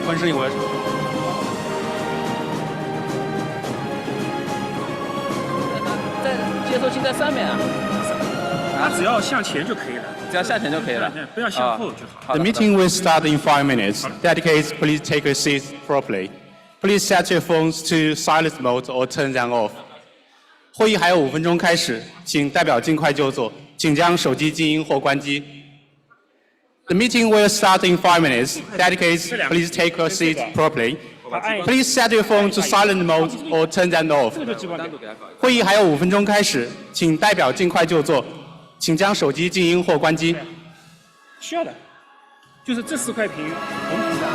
关声音，我要。接收器在上面啊。它只要向前就可以了，只要向前就可以了，不要向后就好。The meeting will start in 5 minutes. Delegates, please take your seats properly. Please set your phones to silent mode or turn them off. 会议还有5分钟开始，请代表尽快就座，请将手机静音或关机。The meeting will start in 5 minutes. Delegates, please take your seats properly. Please set your phone to silent mode or turn them off. 会议还有5分钟开始，请代表尽快就座，请将手机静音或关机。需要的，就是这4块屏同屏的。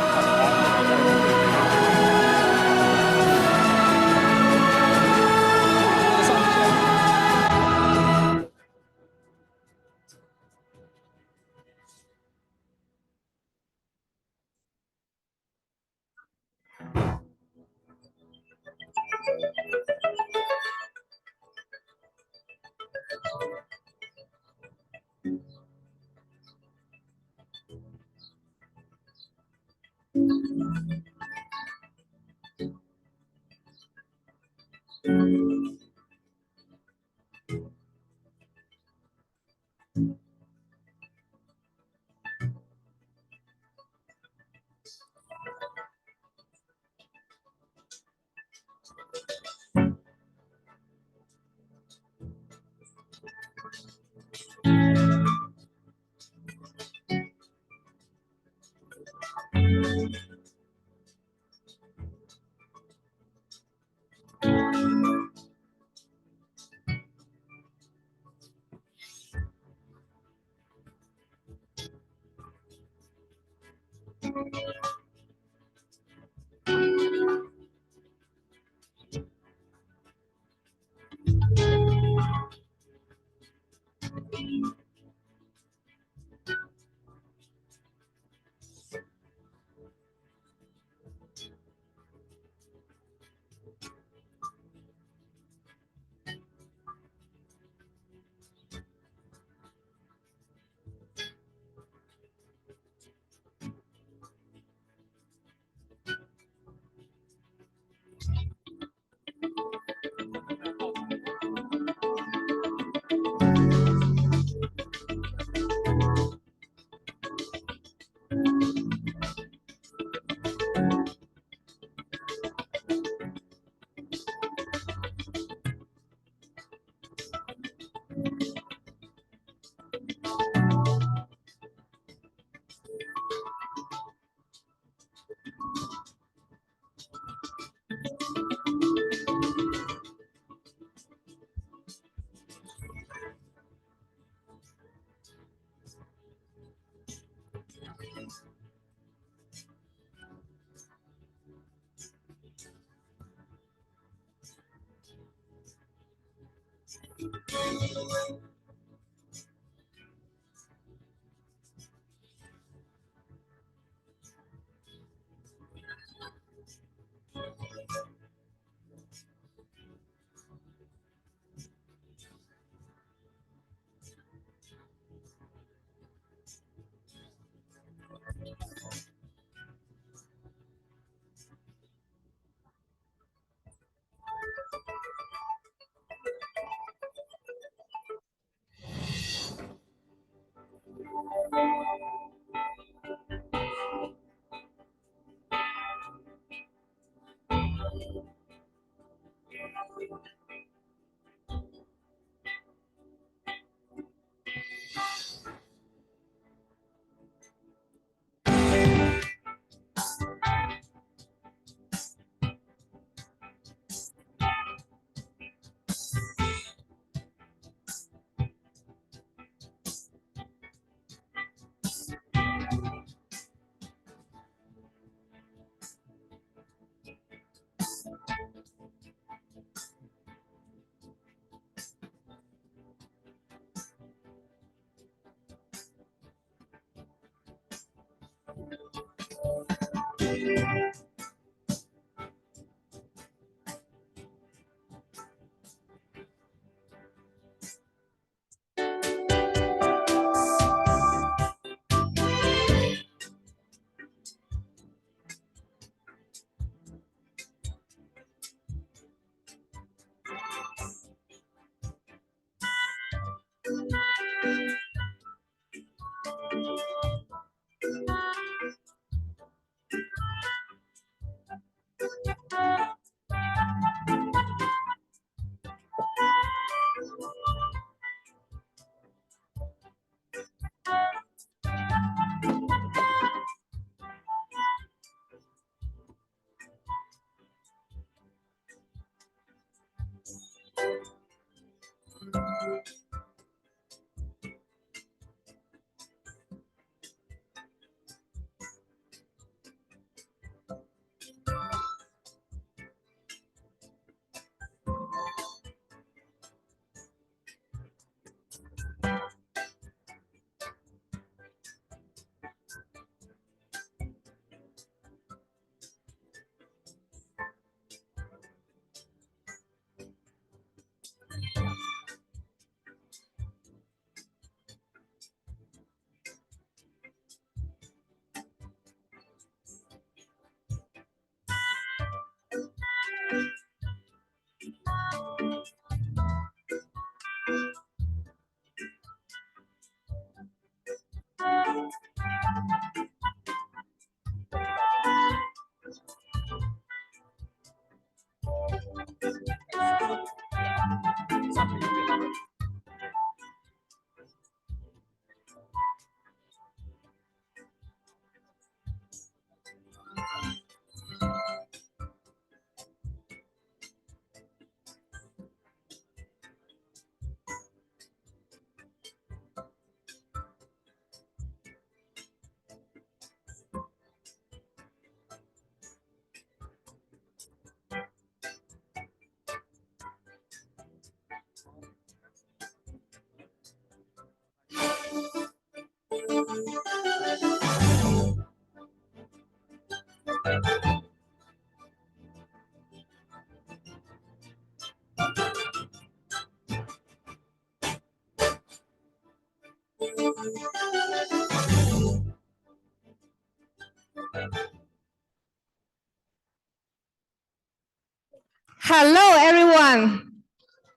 Hello, everyone.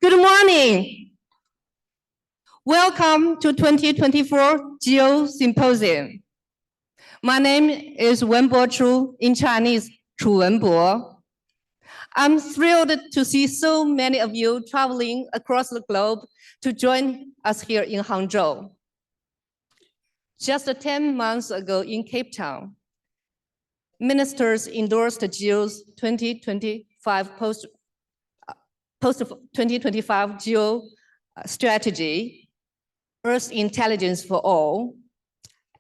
Good morning. Welcome to 2024 Geo Symposium. My name is Wenbo Chu, in Chinese, Chu Wenbo. I'm thrilled to see so many of you traveling across the globe to join us here in Hangzhou. Just 10 months ago in Cape Town, ministers endorsed Geo's 2025 post-2025 Geo strategy, Earth Intelligence for All,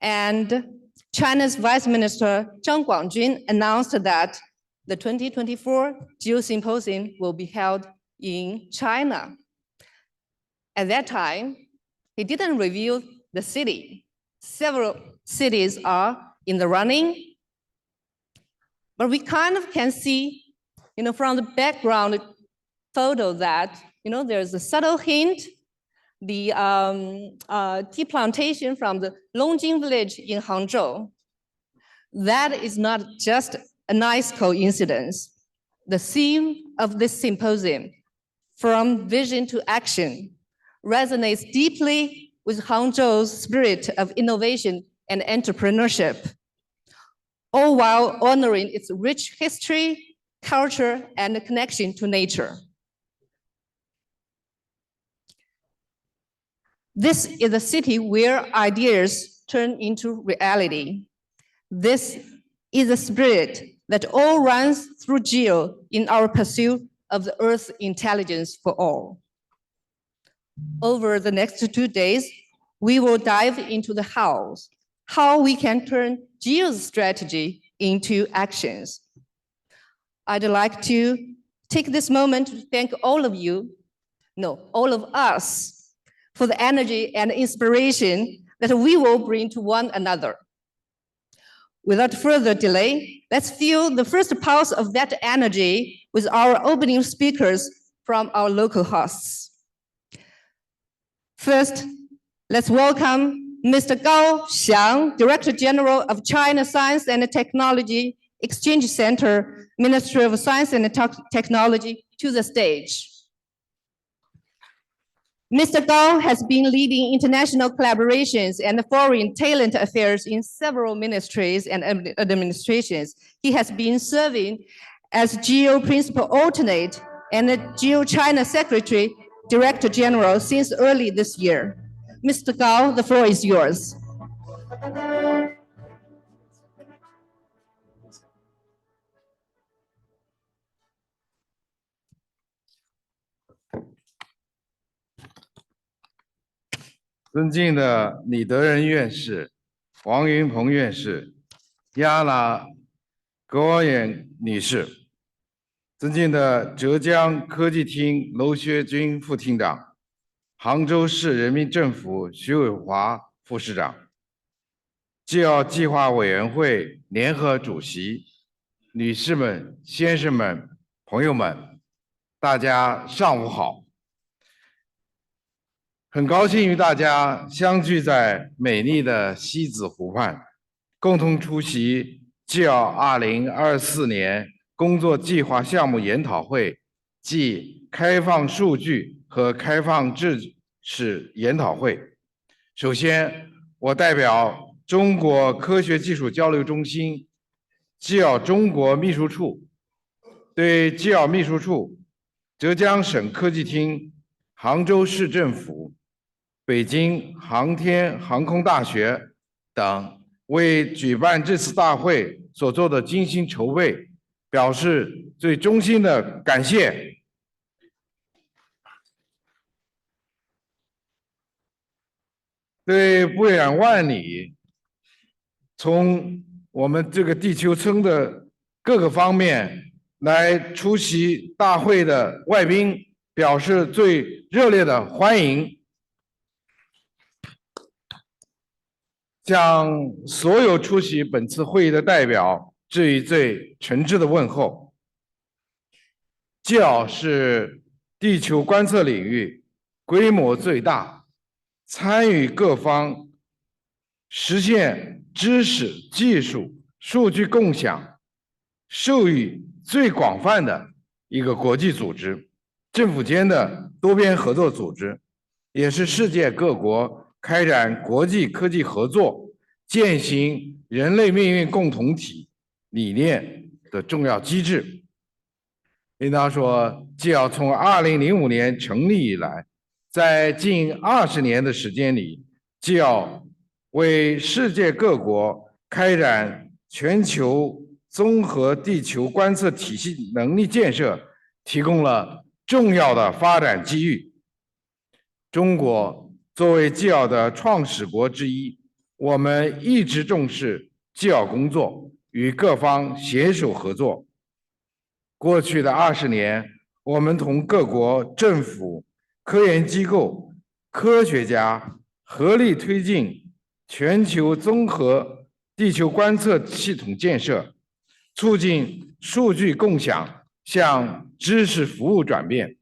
and China's Vice Minister Zhang Guangjun announced that the 2024 Geo Symposium will be held in China. At that time, he didn't reveal the city. Several cities are in the running, but we kind of can see, from the background photo that, there's a subtle hint, the tea plantation from the Longjing village in Hangzhou. That is not just a nice coincidence. The theme of this symposium, From Vision to Action, resonates deeply with Hangzhou's spirit of innovation and entrepreneurship, all while honoring its rich history, culture, and connection to nature. This is a city where ideas turn into reality. This is a spirit that all runs through Geo in our pursuit of the Earth Intelligence for All. Over the next 2 days, we will dive into the how we can turn Geo's strategy into actions. I'd like to take this moment to thank all of us, for the energy and inspiration that we will bring to one another. Without further delay, let's feel the first pulse of that energy with our opening speakers from our local hosts. First, let's welcome Mr. Gao Xiang, Director General of China Science and Technology Exchange Center, Ministry of Science and Technology, to the stage. Mr. Gao has been leading international collaborations and foreign talent affairs in several ministries and administrations. He has been serving as Geo Principal Alternate and the Geo China Secretary Director General since early this year. Mr. Gao, the floor is yours.尊敬的李德仁院士、王云鹏院士、亚娜格瓦远女士，尊敬的浙江科技厅娄学军副厅长、杭州市人民政府徐伟华副市长、GEO计划委员会联合主席、女士们、先生们、朋友们，大家上午好。很高兴与大家相聚在美丽的西子湖畔，共同出席GEO2024年工作计划项目研讨会暨开放数据和开放知识研讨会。首先，我代表中国科学技术交流中心GIL中国秘书处，对GIL秘书处、浙江省科技厅、杭州市政府、北京航天航空大学等为举办这次大会所做的精心筹备，表示最衷心的感谢。对不远万里，从我们这个地球村的各个方面来出席大会的外宾，表示最热烈的欢迎。向所有出席本次会议的代表致以最诚挚的问候。GIL是地球观测领域规模最大，参与各方实现知识、技术、数据共享受益最广泛的一个国际组织，政府间的多边合作组织，也是世界各国开展国际科技合作、践行人类命运共同体理念的重要机制。应当说，GIL从2005年成立以来，在近20年的时间里，GIL为世界各国开展全球综合地球观测体系能力建设提供了重要的发展机遇。中国作为GIL的创始国之一，我们一直重视GIL工作，与各方携手合作。过去的20年，我们同各国政府、科研机构、科学家合力推进全球综合地球观测系统建设，促进数据共享向知识服务转变。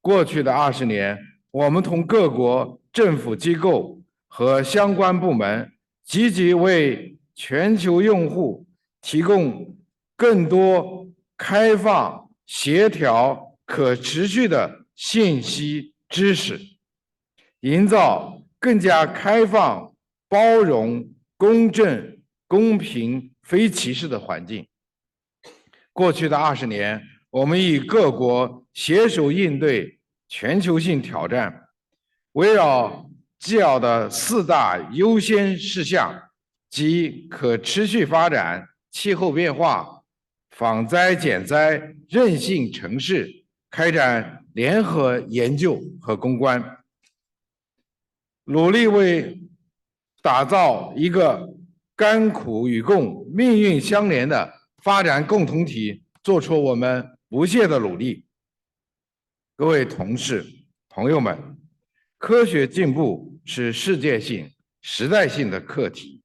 过去的20年，我们同各国政府机构和相关部门积极为全球用户提供更多开放、协调、可持续的信息知识，营造更加开放、包容、公正、公平、非歧视的环境。过去的20年，我们与各国携手应对全球性挑战，围绕GIL的4大优先事项，即可持续发展、气候变化、防灾减灾、韧性城市，开展联合研究和攻关，努力为打造一个甘苦与共、命运相连的发展共同体做出我们不懈的努力。各位同事、朋友们，科学进步是世界性、时代性的课题。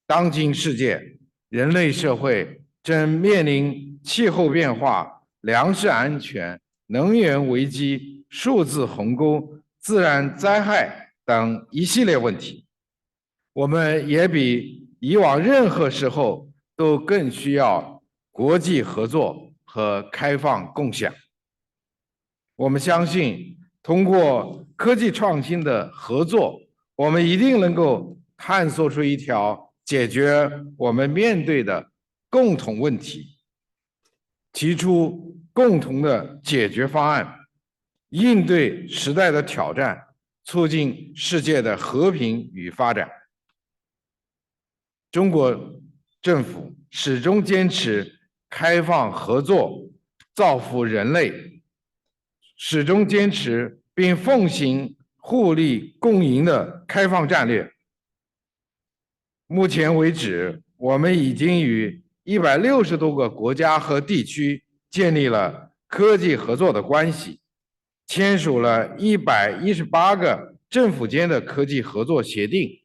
当今世界，人类社会正面临气候变化、粮食安全、能源危机、数字鸿沟、自然灾害等一系列问题。我们也比以往任何时候都更需要国际合作和开放共享。我们相信，通过科技创新的合作，我们一定能够探索出一条解决我们面对的共同问题，提出共同的解决方案，应对时代的挑战，促进世界的和平与发展。中国政府始终坚持开放合作，造福人类，始终坚持并奉行互利共赢的开放战略。目前为止，我们已经与160多个国家和地区建立了科技合作的关系，签署了118个政府间的科技合作协定，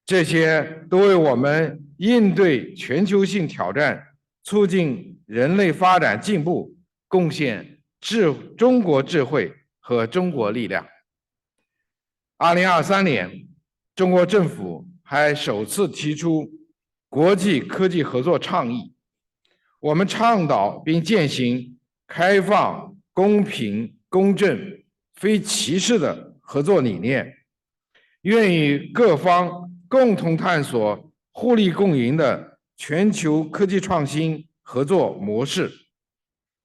这些都为我们应对全球性挑战、促进人类发展进步贡献中国智慧和中国力量。2023年，中国政府还首次提出国际科技合作倡议，我们倡导并践行开放、公平、公正、非歧视的合作理念，愿与各方共同探索互利共赢的全球科技创新合作模式，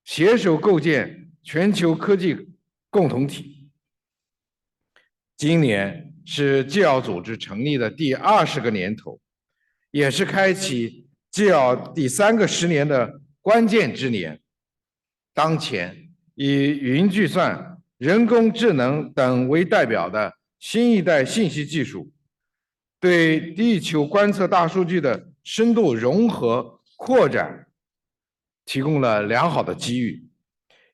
携手构建全球科技共同体。今年是 GIL 组织成立的第20个年头，也是开启 GIL 第3个10年的关键之年。当前，以云计算、人工智能等为代表的新一代信息技术，对地球观测大数据的深度融合扩展提供了良好的机遇，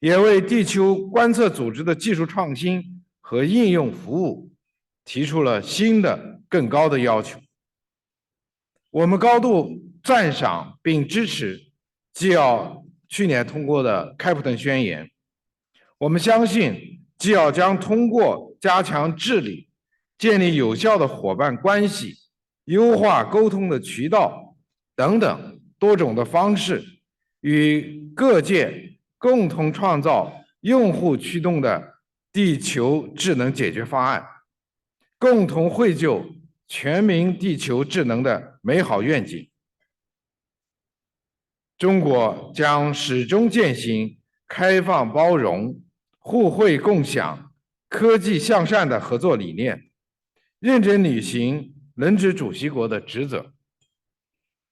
也为地球观测组织的技术创新和应用服务提出了新的更高的要求。我们高度赞赏并支持 GIL 去年通过的开普敦宣言。我们相信 GIL 将通过加强治理、建立有效的伙伴关系、优化沟通的渠道等等多种的方式，与各界共同创造用户驱动的地球智能解决方案，共同绘就全民地球智能的美好愿景。中国将始终践行开放包容、互惠共享、科技向善的合作理念，认真履行轮值主席国的职责，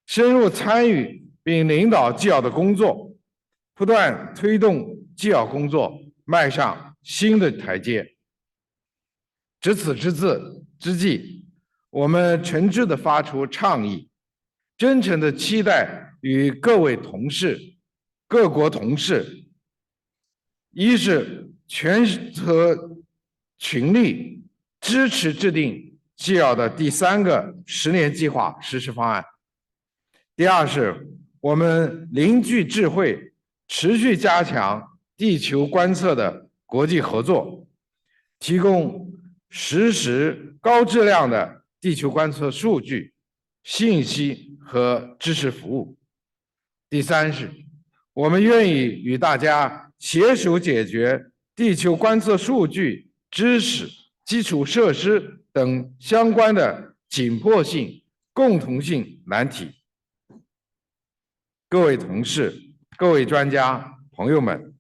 深入参与并领导 GIL 的工作，不断推动 GIL 工作迈上新的台阶。值此之际，我们诚挚地发出倡议，真诚地期待与各国同事，一是全合群力支持制定 GIL 的第3个10年计划实施方案；第二是我们凝聚智慧，持续加强地球观测的国际合作，提供实时高质量的地球观测数据、信息和知识服务；第三是我们愿意与大家携手解决地球观测数据、知识、基础设施等相关的紧迫性、共同性难题。各位同事、各位专家朋友们，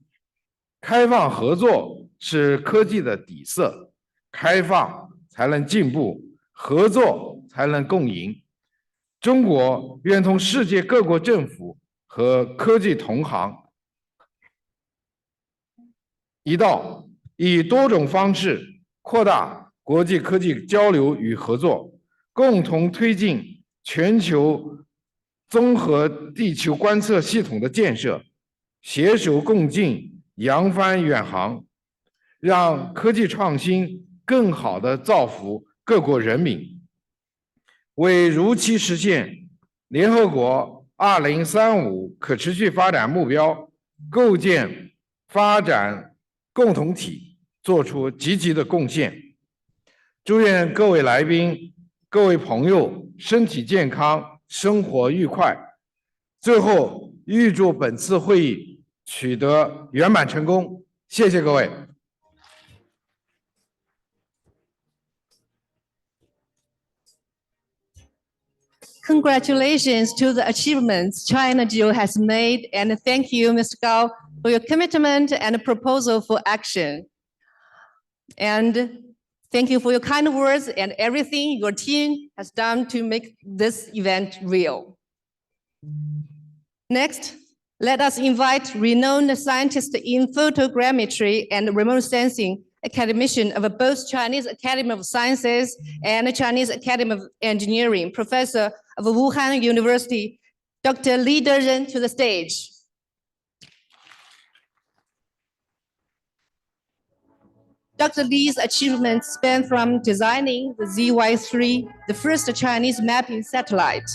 开放合作是科技的底色，开放才能进步，合作才能共赢。中国愿同世界各国政府和科技同行一道，以多种方式扩大国际科技交流与合作，共同推进全球综合地球观测系统的建设，携手共进，扬帆远航，让科技创新更好地造福各国人民，为如期实现联合国2035可持续发展目标，构建发展共同体做出积极的贡献。祝愿各位来宾、各位朋友身体健康，生活愉快。最后，预祝本次会议取得圆满成功。谢谢各位。Congratulations to the achievements China GIL has made, and thank you, Mr. Gao, for your commitment and proposal for action. And thank you for your kind words and everything your team has done to make this event real. Next, let us invite renowned scientists in photogrammetry and remote sensing, academician of both Chinese Academy of Sciences and Chinese Academy of Engineering, Professor of Wuhan University, Dr. Li Dezhen, to the stage. Dr. Li's achievements span from designing the ZY3, the first Chinese mapping satellite,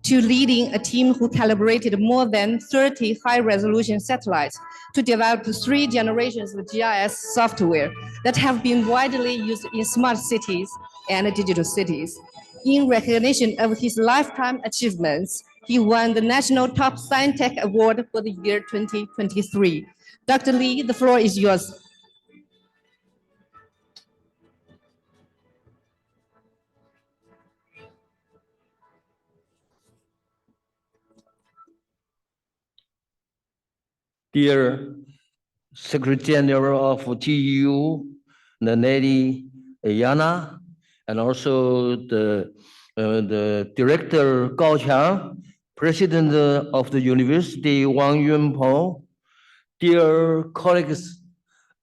to leading a team who calibrated more than 30 high-resolution satellites to develop 3 generations of GIS software that have been widely used in smart cities and digital cities. In recognition of his lifetime achievements, He won the National Top Science Tech Award for the year 2023. Dr. Lee, the floor is yours. Dear Secretary General of TU, the Lady Yana, and also the Director Gao Qiang, President of the University Wang Yunpeng, dear colleagues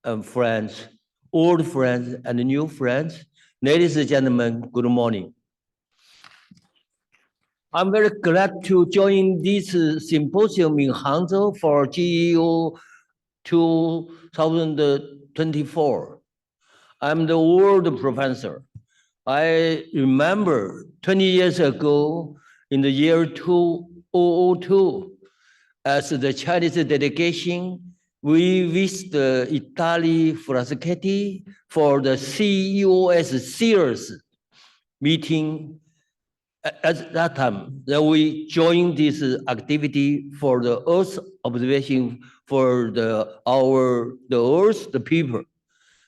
and friends, old friends and new friends, ladies and gentlemen, good morning. I'm very glad to join this symposium in Hangzhou for GEO 2024. I'm the world professor. I remember 20 years ago in the year 2002, as the Chinese delegation, we visited Italy, Frascati for the CEOS series meeting. At that time, that we joined this activity for the Earth observation for the Earth, the people.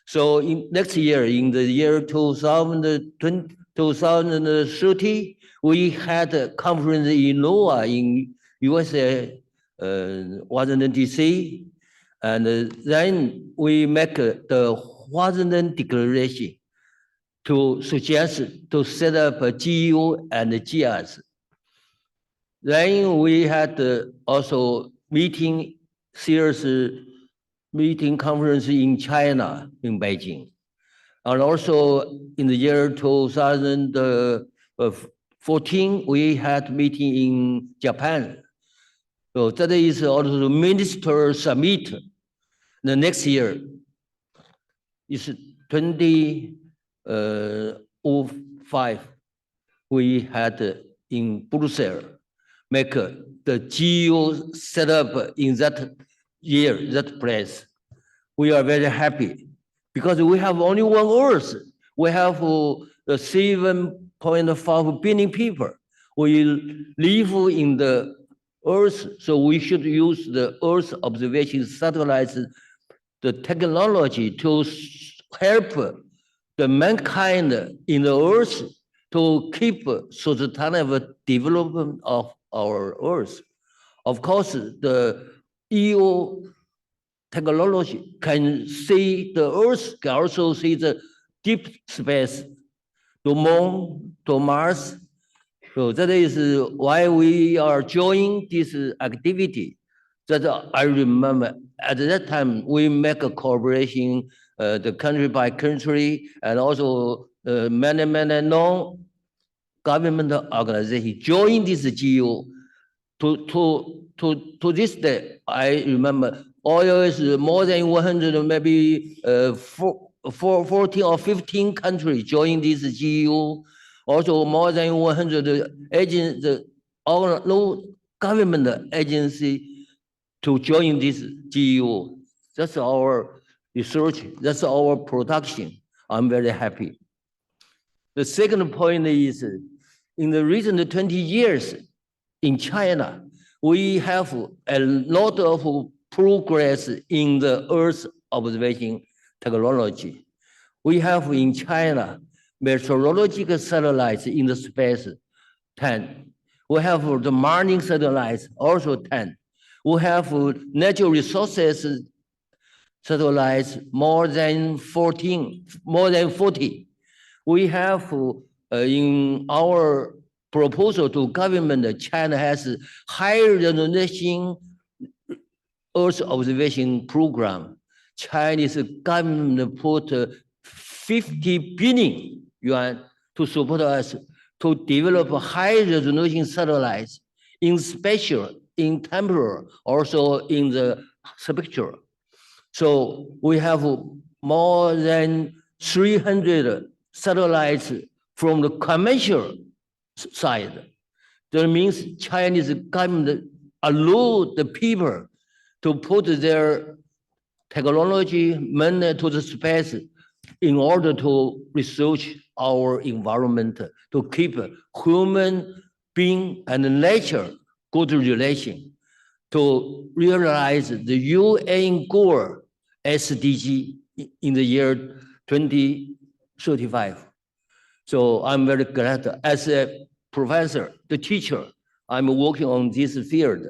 So in next year, in the year 2030, we had a conference in NOAA in USA, Washington DC, and then we make the Washington Declaration to suggest to set up a GU and a GS. Then we had also serious meeting conference in China, in Beijing. And also in the year 2014, we had meeting in Japan. So that is also the minister summit. The next year is 2005, we had in Brussels, make the GEO set up in that year, that place. We are very happy because we have only one Earth. We have 7.5 billion people. We live in the Earth, so we should use the Earth observation satellites, the technology to help the mankind in the Earth to keep sustainable development of our Earth. Of course, the EO technology can see the Earth, can also see the deep space, to Moon, to Mars. So that is why we are joining this activity. That I remember at that time we make a cooperation, the country by country, and also many non-government organizations join this GEO. To this day, I remember oil is more than 100, maybe 14 or 15 countries join this GEO. Also more than 100 agents, no government agency to join this GEO. That's our research, that's our production. I'm very happy. The second point is, in the recent 20 years in China, we have a lot of progress in the Earth observation technology. We have in China meteorological satellites in the space, 10. We have the mining satellites, also 10. We have natural resources satellites, more than 40. We have in our proposal to government, China has higher resolution Earth observation program. Chinese government put 50 billion yuan to support us to develop high resolution satellites in spatial, in temporal, also in the spectral. So we have more than 300 satellites from the commercial side. That means Chinese government allow the people to put their technology money to the space in order to research our environment, to keep human being and nature good relation to realize the UN goal SDG in the year 2035. So I'm very glad as a professor, the teacher, I'm working on this field.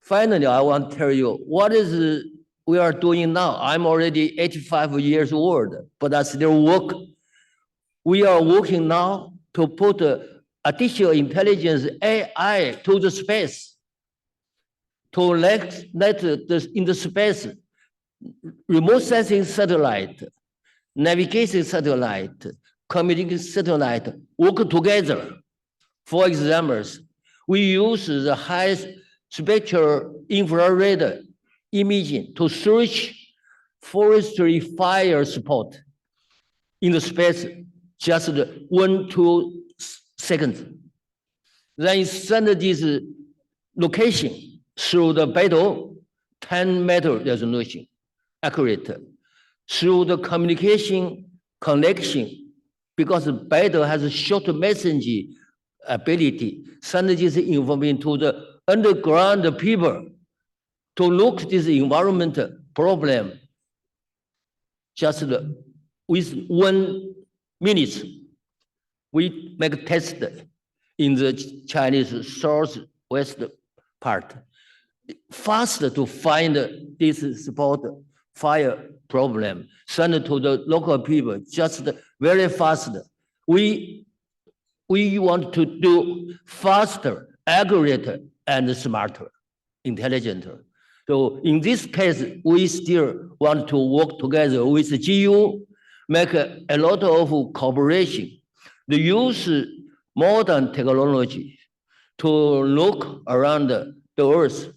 Finally, I want to tell you what is we are doing now. I'm already 85 years old, but I still work. We are working now to put artificial intelligence AI to the space, to let in the space, remote sensing satellite, navigation satellite, communication satellite work together. For examples, we use the high spectral infrared imaging to search forestry fire spot in the space just 1-2 seconds. Then send this location through the battle 10-meter resolution, accurate. Through the communication connection, because the battle has a short message ability, send this information to the underground people to look at this environment problem just with 1 minute. We make a test in the Chinese southwest part. Fast to find this spot fire problem, send to the local people, just very fast. We want to do faster, accurate, and smarter, intelligent. So in this case, we still want to work together with the GU, make a lot of cooperation. The use modern technology to look around the Earth.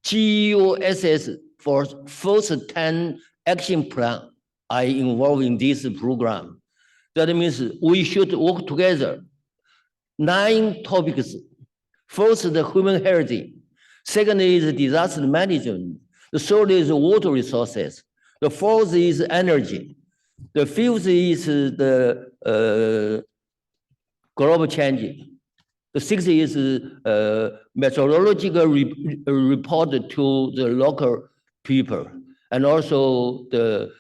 GUSS for first 10 action plan are involved in this program. That means we should work together. 9 topics. First, the human health. Second is disaster management. The third is water resources. The fourth is energy. The fifth is the global change. The sixth is meteorological report to the local people, and also the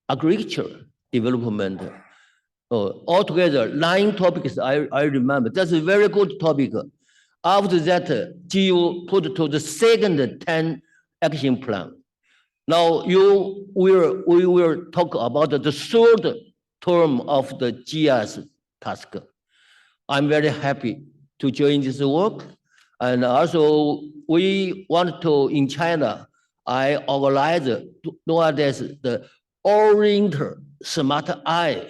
agriculture development. Altogether, 9 topics I remember. That's a very good topic. After that, GU put to the second 10 action plan. Now we will talk about the third term of the GS task. I'm very happy to join this work. And also we want to, in China, I organize nowadays the Oriental Smart Eye.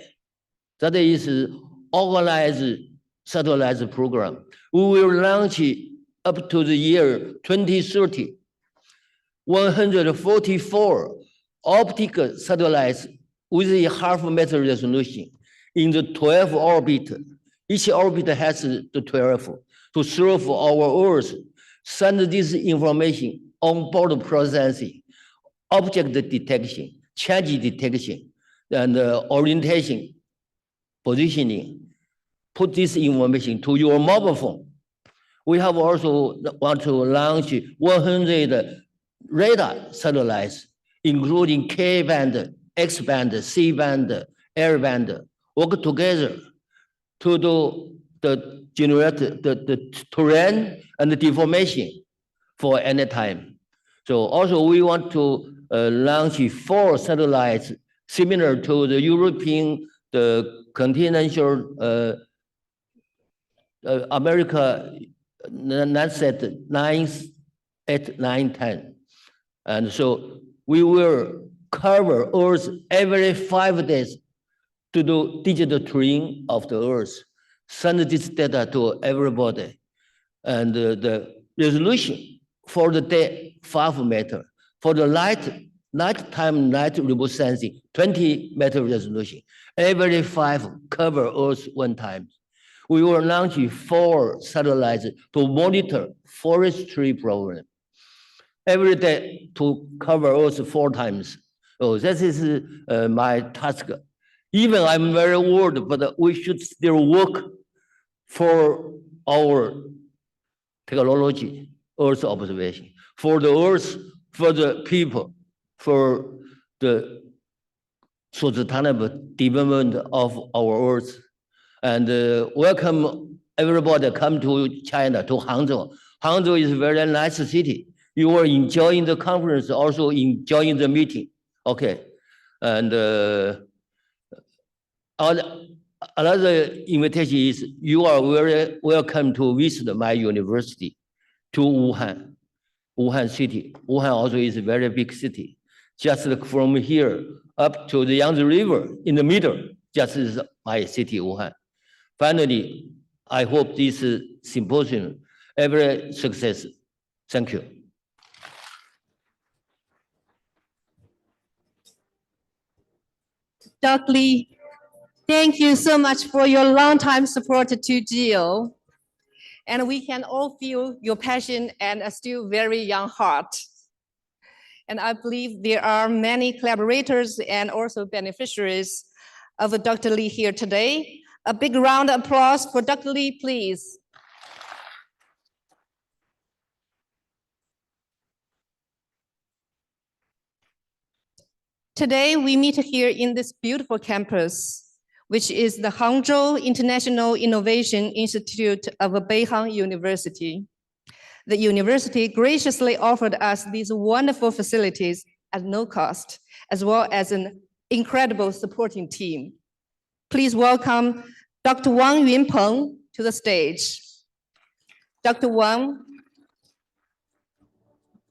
That is organized satellite program. We will launch up to the year 2030. 144 optical satellites with a half-meter resolution in the 12 orbit. Each orbit has the 12 to serve our Earth, send this information on board processing, object detection, change detection, and orientation, positioning. Put this information to your mobile phone. We have also want to launch 100 radar satellites, including K-band, X-band, C-band, L-band, work together to do generate the terrain and the deformation for any time. So also we want to launch 4 satellites similar to the European, the continental America Landsat 9, 8, 9, 10. And so we will cover Earth every 5 days to do digital twin of the Earth, send this data to everybody. And the resolution for the day, 5 meter. For the nighttime remote sensing, 20 meter resolution. Every 5 cover Earth 1 time. We will launch 4 satellites to monitor forestry problem. Every day to cover Earth 4 times. So this is my task. Even I'm very old, but we should still work for our technology, Earth observation, for the Earth, for the people, for the sustainable development of our Earth. And welcome everybody come to China, to Hangzhou. Hangzhou is a very nice city. You are enjoying the conference, also enjoying the meeting. Okay. And another invitation is you are very welcome to visit my university to Wuhan, Wuhan city. Wuhan also is a very big city. Just from here up to the Yangtze River in the middle, just is my city, Wuhan. Finally, I hope this symposium every success. Thank you. Dr. Lee, thank you so much for your long-time support to GEO. And we can all feel your passion and a still very young heart. And I believe there are many collaborators and also beneficiaries of Dr. Lee here today. A big round of applause for Dr. Lee, please. Today, we meet here in this beautiful campus, which is the Hangzhou International Innovation Institute of Beihang University. The university graciously offered us these wonderful facilities at no cost, as well as an incredible supporting team. Please welcome Dr. Wang Yunpeng to the stage. Dr. Wang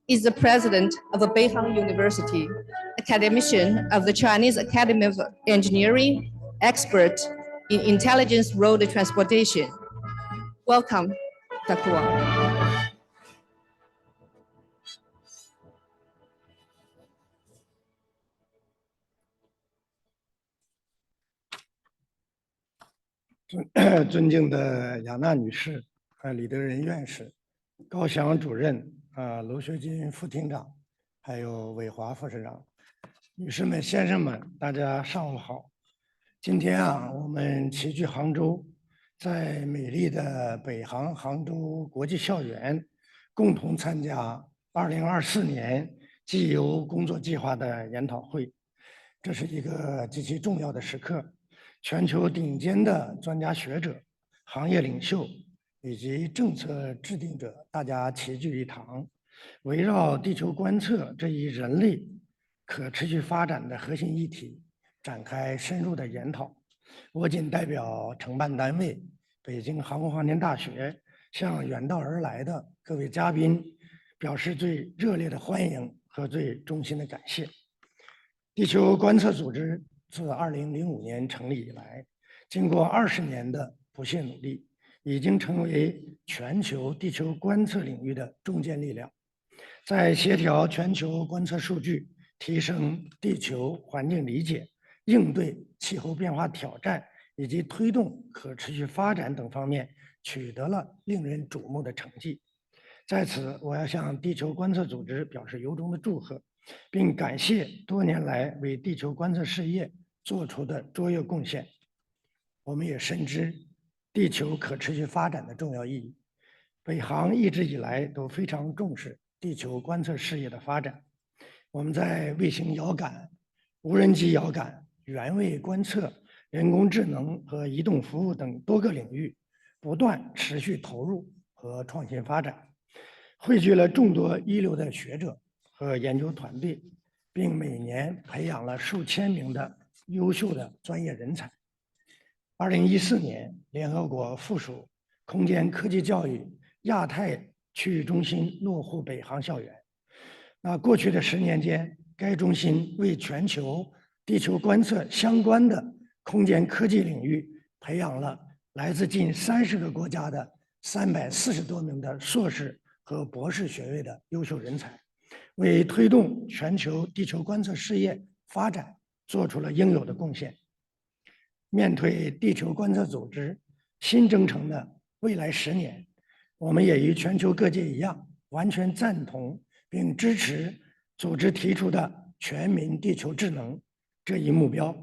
is the president of Beihang University, academician of the Chinese Academy of Engineering, expert in intelligence road transportation. Welcome, Dr. Wang.尊敬的亚娜女士、李德仁院士、高翔主任、娄学军副厅长，还有韦华副市长，女士们、先生们，大家上午好。今天我们齐聚杭州，在美丽的北航杭州国际校园，共同参加2024年GEO工作计划的研讨会。这是一个极其重要的时刻。全球顶尖的专家学者、行业领袖以及政策制定者，大家齐聚一堂，围绕地球观测这一人类可持续发展的核心议题展开深入的研讨。我谨代表承办单位北京航空航天大学，向远道而来的各位嘉宾表示最热烈的欢迎和最衷心的感谢。地球观测组织自2005年成立以来，经过20年的不懈努力，已经成为全球地球观测领域的中坚力量。在协调全球观测数据、提升地球环境理解、应对气候变化挑战以及推动可持续发展等方面，取得了令人瞩目的成绩。在此，我要向地球观测组织表示由衷的祝贺，并感谢多年来为地球观测事业做出的卓越贡献。我们也深知地球可持续发展的重要意义。北航一直以来都非常重视地球观测事业的发展。我们在卫星遥感、无人机遥感、原位观测、人工智能和移动服务等多个领域不断持续投入和创新发展，汇聚了众多一流的学者和研究团队，并每年培养了数千名的优秀的专业人才。2014年，联合国附属空间科技教育亚太区域中心落户北航校园。过去的10年间，该中心为全球地球观测相关的空间科技领域培养了来自近30个国家的340多名的硕士和博士学位的优秀人才，为推动全球地球观测事业发展做出了应有的贡献。面对地球观测组织新征程的未来10年，我们也与全球各界一样，完全赞同并支持组织提出的全民地球智能这一目标。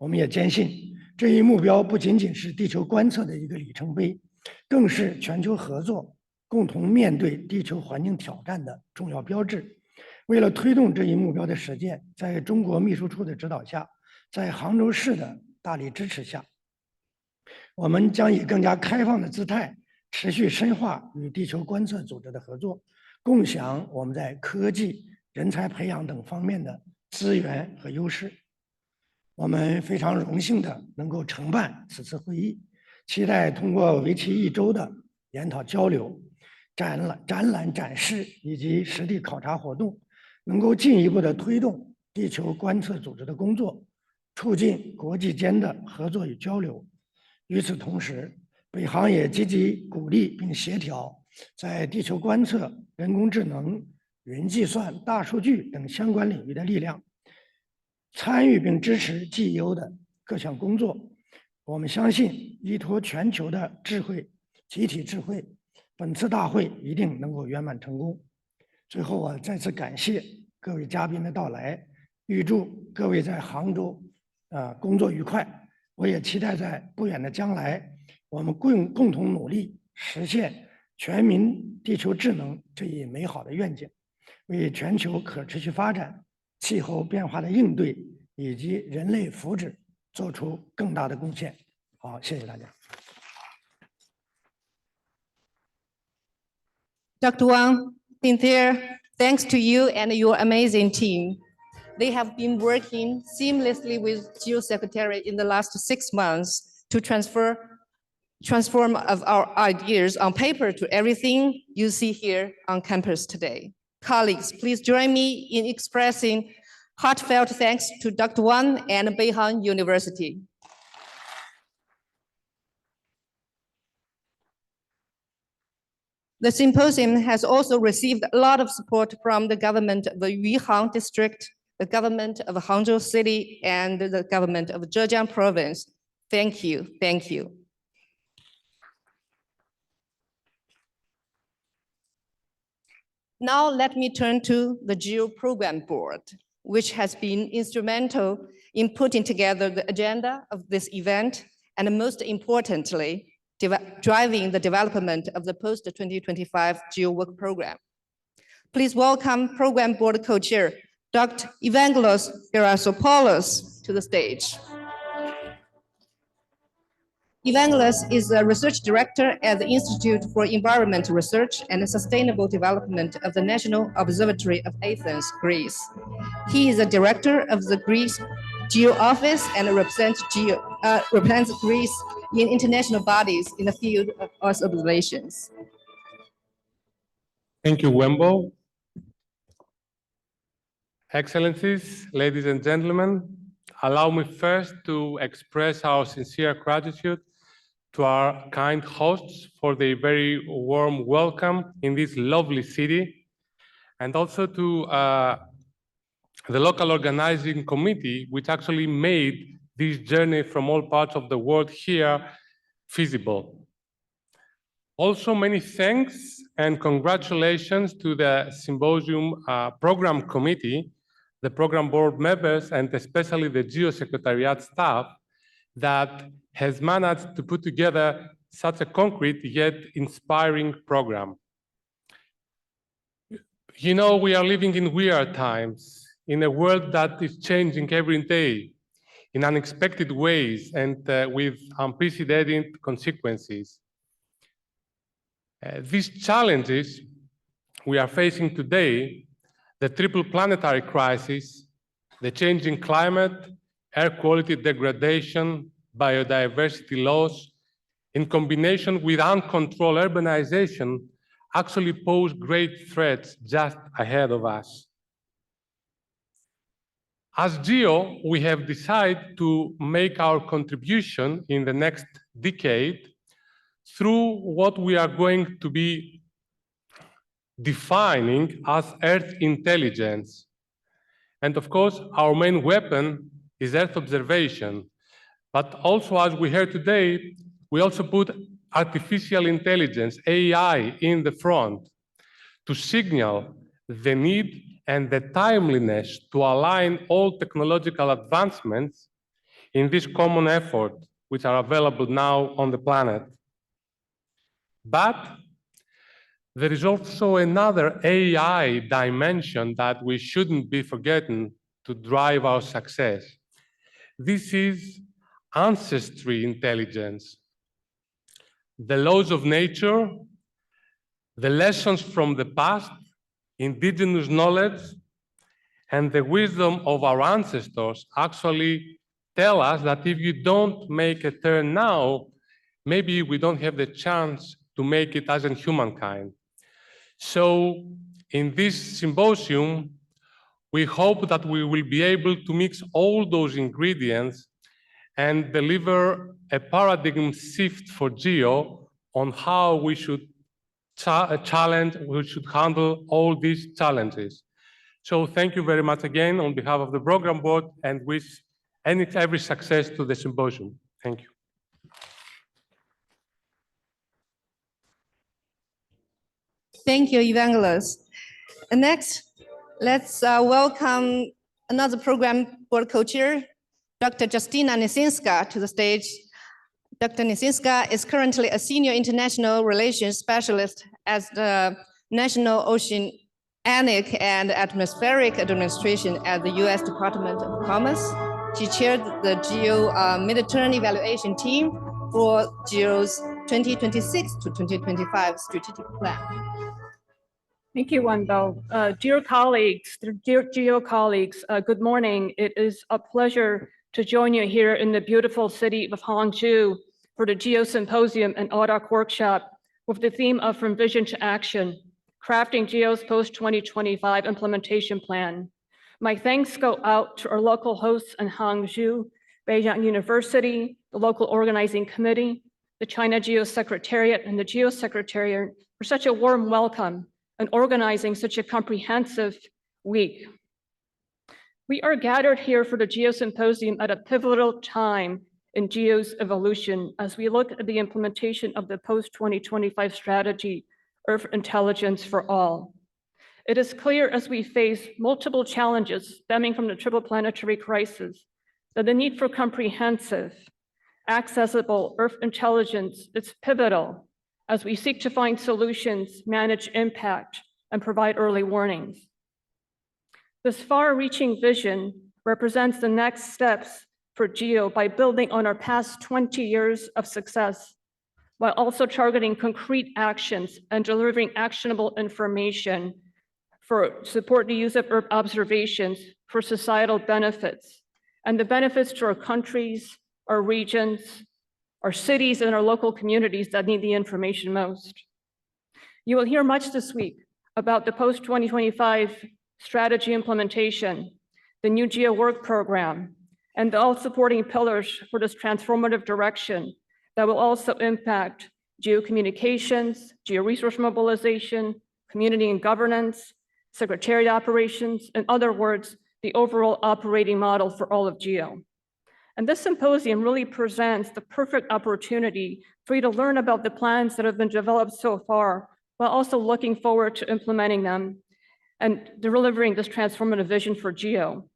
我们也坚信，这一目标不仅仅是地球观测的一个里程碑，更是全球合作、共同面对地球环境挑战的重要标志。为了推动这一目标的实践，在中国秘书处的指导下，在杭州市的大力支持下，我们将以更加开放的姿态，持续深化与地球观测组织的合作，共享我们在科技、人才培养等方面的资源和优势。我们非常荣幸的能够承办此次会议，期待通过为期1周的研讨交流、展览展示以及实地考察活动，能够进一步的推动地球观测组织的工作，促进国际间的合作与交流。与此同时，北航也积极鼓励并协调在地球观测、人工智能、云计算、大数据等相关领域的力量，参与并支持 GEO 的各项工作。我们相信，依托全球的智慧、集体智慧，本次大会一定能够圆满成功。最后，我再次感谢各位嘉宾的到来，预祝各位在杭州工作愉快。我也期待在不远的将来，我们共同努力，实现全民地球智能这一美好的愿景，为全球可持续发展、气候变化的应对以及人类福祉做出更大的贡献。好，谢谢大家。Dr. Wang, sincere thanks to you and your amazing team. They have been working seamlessly with GEO Secretary in the last 6 months to transform of our ideas on paper to everything you see here on campus today. Colleagues, please join me in expressing heartfelt thanks to Dr. Wang and Beihang University. The symposium has also received a lot of support from the government of the Yuhang district, the government of Hangzhou City, and the government of Zhejiang province. Thank you, thank you. Now let me turn to the GEO Program Board, which has been instrumental in putting together the agenda of this event, and most importantly, driving the development of the post-2025 GEO Work Program. Please welcome Program Board Co-Chair, Dr. Evangelos Gerasopoulos, to the stage. Evangelos is a research director at the Institute for Environmental Research and Sustainable Development of the National Observatory of Athens, Greece. He is a director of the Greece GEO Office and represents Greece in international bodies in the field of Earth observations. Thank you, Wembo. Excellencies, ladies and gentlemen, allow me first to express our sincere gratitude to our kind hosts for the very warm welcome in this lovely city, and also to the local organizing committee, which actually made this journey from all parts of the world here feasible. Also, many thanks and congratulations to the Symposium Program Committee, the Program Board members, and especially the GEO Secretariat staff that has managed to put together such a concrete yet inspiring program. You know, we are living in weird times, in a world that is changing every day in unexpected ways and with unprecedented consequences. These challenges we are facing today, the triple planetary crisis, the changing climate, air quality degradation, biodiversity loss, in combination with uncontrolled urbanization, actually pose great threats just ahead of us. As GEO, we have decided to make our contribution in the next decade through what we are going to be defining as Earth intelligence. And of course, our main weapon is Earth observation. But also, as we heard today, we also put artificial intelligence, AI, in the front to signal the need and the timeliness to align all technological advancements in this common effort, which are available now on the planet. But there is also another AI dimension that we shouldn't be forgetting to drive our success. This is ancestry intelligence. The laws of nature, the lessons from the past, indigenous knowledge, and the wisdom of our ancestors actually tell us that if you don't make a turn now, maybe we don't have the chance to make it as in humankind. So in this symposium, we hope that we will be able to mix all those ingredients and deliver a paradigm shift for GEO on how we should we should handle all these challenges. So thank you very much again on behalf of the program board, and wish every success to the symposium. Thank you. Thank you, Evangelist. And next, let's welcome another program board co-chair, Dr. Justyna Nisinska, to the stage. Dr. Nisinska is currently a senior international relations specialist at the National Oceanic and Atmospheric Administration at the U.S. Department of Commerce. She chaired the GEO midterm evaluation team for GEO's 2026 to 2025 strategic plan. Thank you, Wendell. Dear colleagues, dear GEO colleagues, good morning. It is a pleasure to join you here in the beautiful city of Hangzhou for the GEO Symposium and ODAC workshop with the theme of From Vision to Action, Crafting GEO's Post-2025 Implementation Plan. My thanks go out to our local hosts in Hangzhou, Beijing University, the local organizing committee, the China GEO Secretariat, and the GEO Secretariat for such a warm welcome and organizing such a comprehensive week. We are gathered here for the GEO Symposium at a pivotal time in GEO's evolution as we look at the implementation of the post-2025 strategy, Earth Intelligence for All. It is clear as we face multiple challenges stemming from the triple planetary crisis that the need for comprehensive, accessible Earth intelligence is pivotal as we seek to find solutions, manage impact, and provide early warnings. This far-reaching vision represents the next steps for GEO by building on our past 20 years of success, while also targeting concrete actions and delivering actionable information for support the use of Earth observations for societal benefits and the benefits to our countries, our regions, our cities, and our local communities that need the information most. You will hear much this week about the post-2025 strategy implementation, the new GEO work program, and all supporting pillars for this transformative direction that will also impact GEO-communications, GEO-resource mobilization, community and governance, secretariat operations, in other words, the overall operating model for all of GEO. And this symposium really presents the perfect opportunity for you to learn about the plans that have been developed so far, while also looking forward to implementing them and delivering this transformative vision for GEO.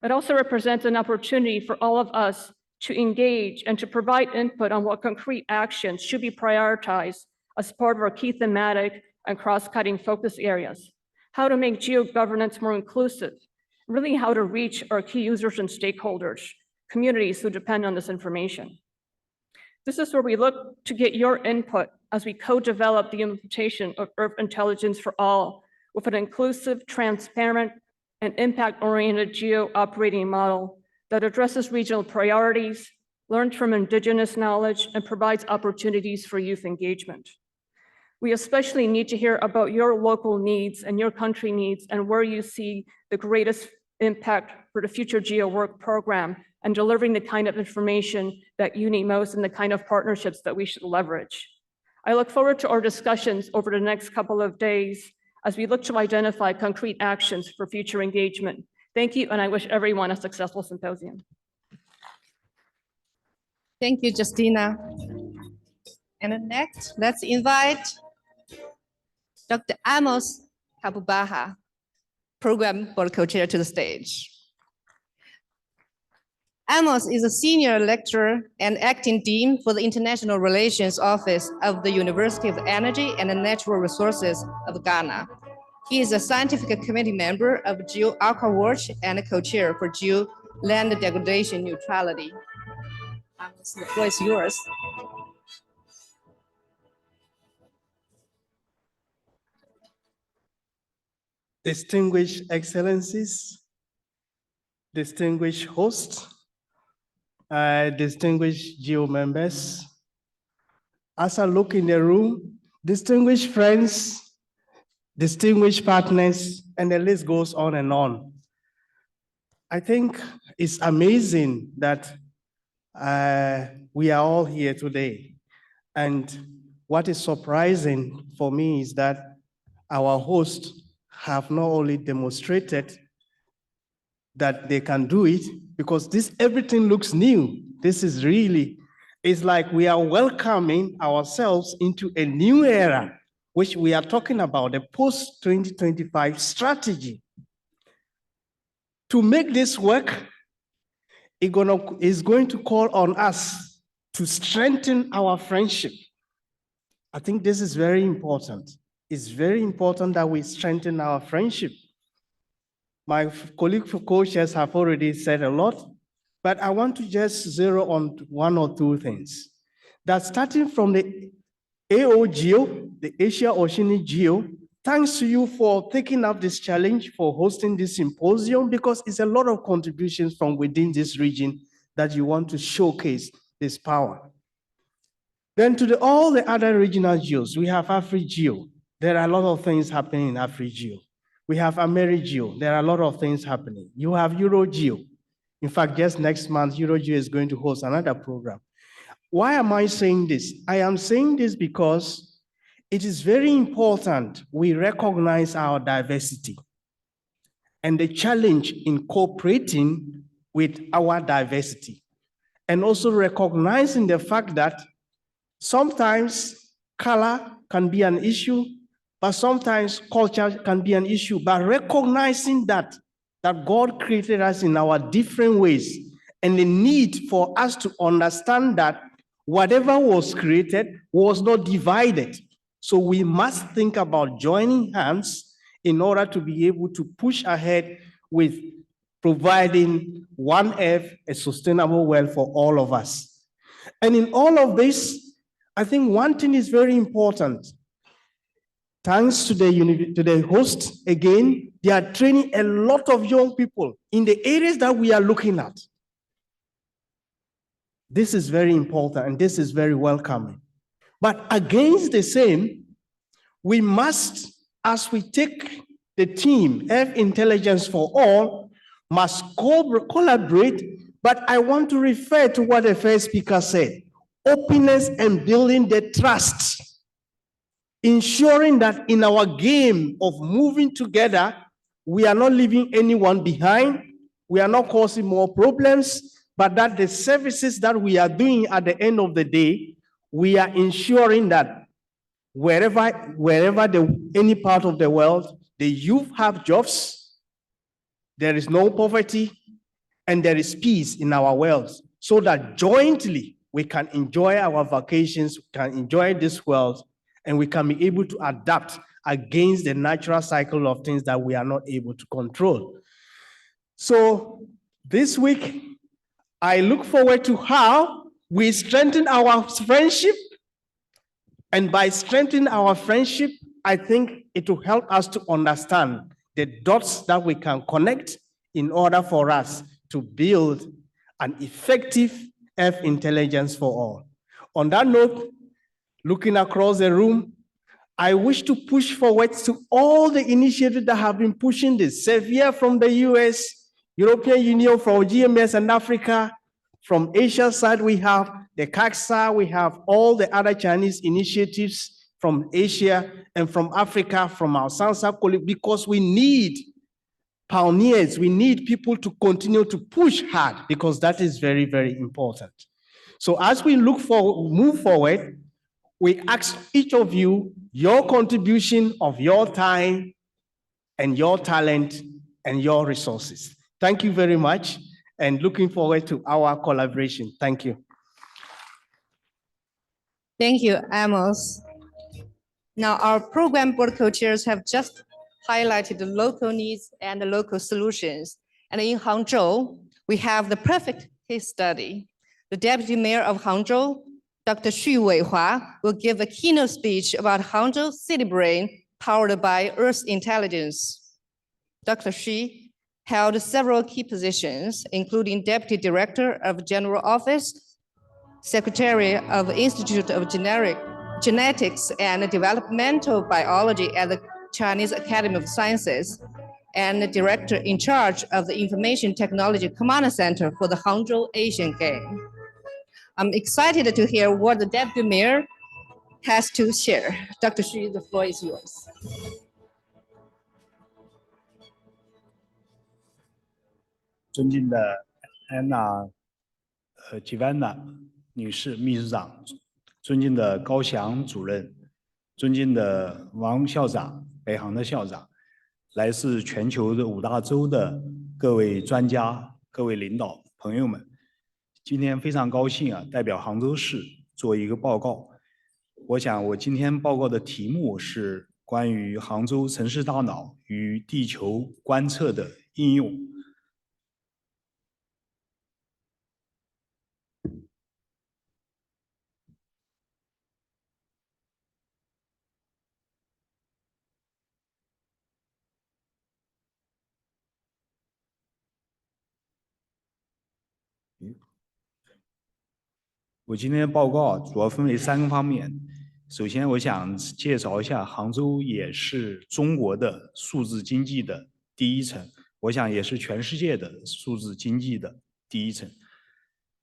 It also represents an opportunity for all of us to engage and to provide input on what concrete actions should be prioritized as part of our key thematic and cross-cutting focus areas. How to make GEO governance more inclusive, really how to reach our key users and stakeholders, communities who depend on this information. This is where we look to get your input as we co-develop the implementation of Earth Intelligence for All with an inclusive, transparent, and impact-oriented GEO operating model that addresses regional priorities, learns from indigenous knowledge, and provides opportunities for youth engagement. We especially need to hear about your local needs and your country needs and where you see the greatest impact for the future GEO work program and delivering the kind of information that you need most and the kind of partnerships that we should leverage. I look forward to our discussions over the next couple of days as we look to identify concrete actions for future engagement. Thank you, and I wish everyone a successful symposium. Thank you, Justyna. And next, let's invite Dr. Amos Kapubaha, Program Board Co-Chair, to the stage. Amos is a senior lecturer and acting dean for the International Relations Office of the University of Energy and Natural Resources of Ghana. He is a scientific committee member of Geo Aqua Watch and a co-chair for Geo Land Degradation Neutrality. Amos, the floor is yours. Distinguished Excellencies, distinguished hosts, distinguished GEO members, as I look in the room, distinguished friends, distinguished partners, and the list goes on and on. I think it's amazing that we are all here today. And what is surprising for me is that our hosts have not only demonstrated that they can do it, because everything looks new. This is really, it's like we are welcoming ourselves into a new era, which we are talking about, the post-2025 strategy. To make this work, it's going to call on us to strengthen our friendship. I think this is very important. It's very important that we strengthen our friendship. My colleague co-chairs have already said a lot, but I want to just zero on one or two things. That starting from the AOGEO, the Asia Oceanic Geo, thanks to you for taking up this challenge, for hosting this symposium, because it's a lot of contributions from within this region that you want to showcase this power. Then to all the other regional geos, we have AfriGeo. There are a lot of things happening in AfriGeo. We have AmeriGeo. There are a lot of things happening. You have EuroGeo. In fact, just next month, EuroGeo is going to host another program. Why am I saying this? I am saying this because it is very important we recognize our diversity and the challenge in cooperating with our diversity, and also recognizing the fact that sometimes color can be an issue, but sometimes culture can be an issue. But recognizing that God created us in our different ways, and the need for us to understand that whatever was created was not divided. So we must think about joining hands in order to be able to push ahead with providing one Earth, a sustainable world for all of us. And in all of this, I think one thing is very important. Thanks to the host, again, they are training a lot of young people in the areas that we are looking at. This is very important and this is very welcoming. But against the same, we must, as we take the team, Earth Intelligence for All, must collaborate. But I want to refer to what the first speaker said, openness and building the trust. Ensuring that in our game of moving together, we are not leaving anyone behind, we are not causing more problems, but that the services that we are doing at the end of the day, we are ensuring that wherever any part of the world, the youth have jobs, there is no poverty, and there is peace in our world, so that jointly we can enjoy our vacations, we can enjoy this world, and we can be able to adapt against the natural cycle of things that we are not able to control. So this week, I look forward to how we strengthen our friendship. And by strengthening our friendship, I think it will help us to understand the dots that we can connect in order for us to build an effective Earth Intelligence for All. On that note, looking across the room, I wish to push forward to all the initiatives that have been pushing this. Xavier from the US, European Union for GMS and Africa. From Asia side, we have the CAXA, we have all the other Chinese initiatives from Asia and from Africa, from our Sansa colleagues, because we need pioneers, we need people to continue to push hard, because that is very, very important. So as we move forward, we ask each of you your contribution of your time and your talent and your resources. Thank you very much. and looking forward to our collaboration. Thank you. Thank you, Amos. Now, our program board co-chairs have just highlighted the local needs and the local solutions. And in Hangzhou, we have the perfect case study. The Deputy Mayor of Hangzhou, Dr. Xu Weihua, will give a keynote speech about Hangzhou City Brain powered by Earth Intelligence. Dr. Xu held several key positions, including Deputy Director of General Office, Secretary of Institute of Genetics and Developmental Biology at the Chinese Academy of Sciences, and the Director in charge of the Information Technology Command Center for the Hangzhou Asian Game. I'm excited to hear what the Deputy Mayor has to share. Dr. Xu, the floor is yours. 尊敬的安娜吉万娜女士秘书长，尊敬的高翔主任，尊敬的王校长、北航的校长，来自全球的5大洲的各位专家、各位领导朋友们，今天非常高兴啊，代表杭州市做一个报告。我想我今天报告的题目是关于杭州城市大脑与地球观测的应用。 我今天的报告主要分为3个方面。首先，我想介绍一下杭州也是中国的数字经济的第一城，我想也是全世界的数字经济的第一城。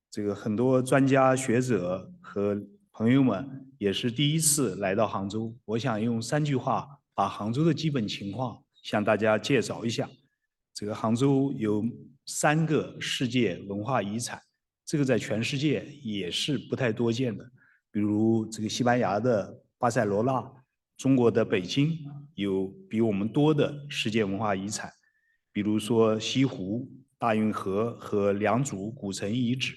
这个很多专家学者和朋友们也是第一次来到杭州，我想用3句话把杭州的基本情况向大家介绍一下。这个杭州有3个世界文化遗产。 这个在全世界也是不太多见的，比如这个西班牙的巴塞罗那，中国的北京有比我们多的世界文化遗产，比如说西湖、大运河和良渚古城遗址。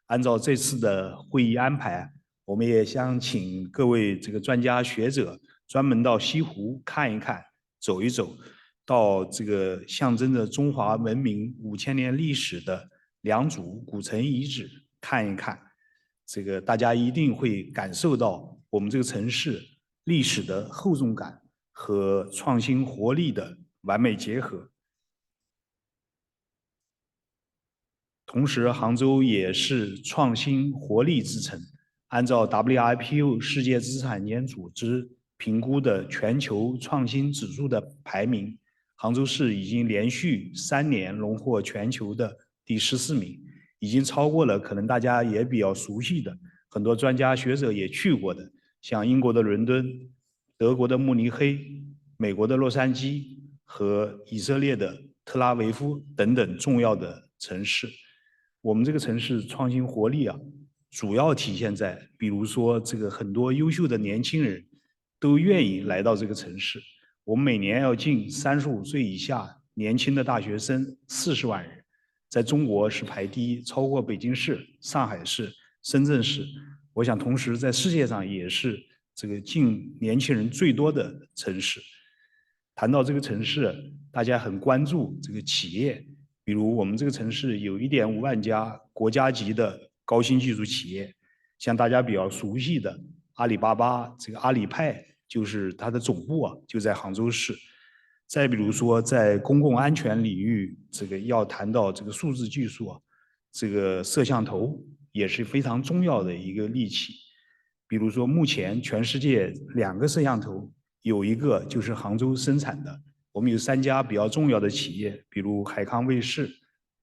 按照这次的会议安排，我们也想请各位这个专家学者专门到西湖看一看、走一走，到这个象征着中华文明5000年历史的 良渚古城遗址看一看，这个大家一定会感受到我们这个城市历史的厚重感和创新活力的完美结合。同时，杭州也是创新活力之城。按照 WIPO 世界知识产权组织评估的全球创新指数的排名，杭州市已经连续3年荣获全球的 第14名，已经超过了可能大家也比较熟悉的很多专家学者也去过的，像英国的伦敦、德国的慕尼黑、美国的洛杉矶和以色列的特拉维夫等等重要的城市。我们这个城市创新活力啊，主要体现在，比如说这个很多优秀的年轻人都愿意来到这个城市。我们每年要进35岁以下年轻的大学生40万人。 在中国是排第1，超过北京市、上海市、深圳市。我想，同时在世界上也是这个进年轻人最多的城市。谈到这个城市，大家很关注这个企业，比如我们这个城市有1.5万家国家级的高新技术企业，像大家比较熟悉的阿里巴巴，这个阿里派就是它的总部啊，就在杭州市。 再比如说，在公共安全领域，这个要谈到这个数字技术啊，这个摄像头也是非常重要的一个利器。比如说，目前全世界2个摄像头，有一个就是杭州生产的。我们有3家比较重要的企业，比如海康卫视、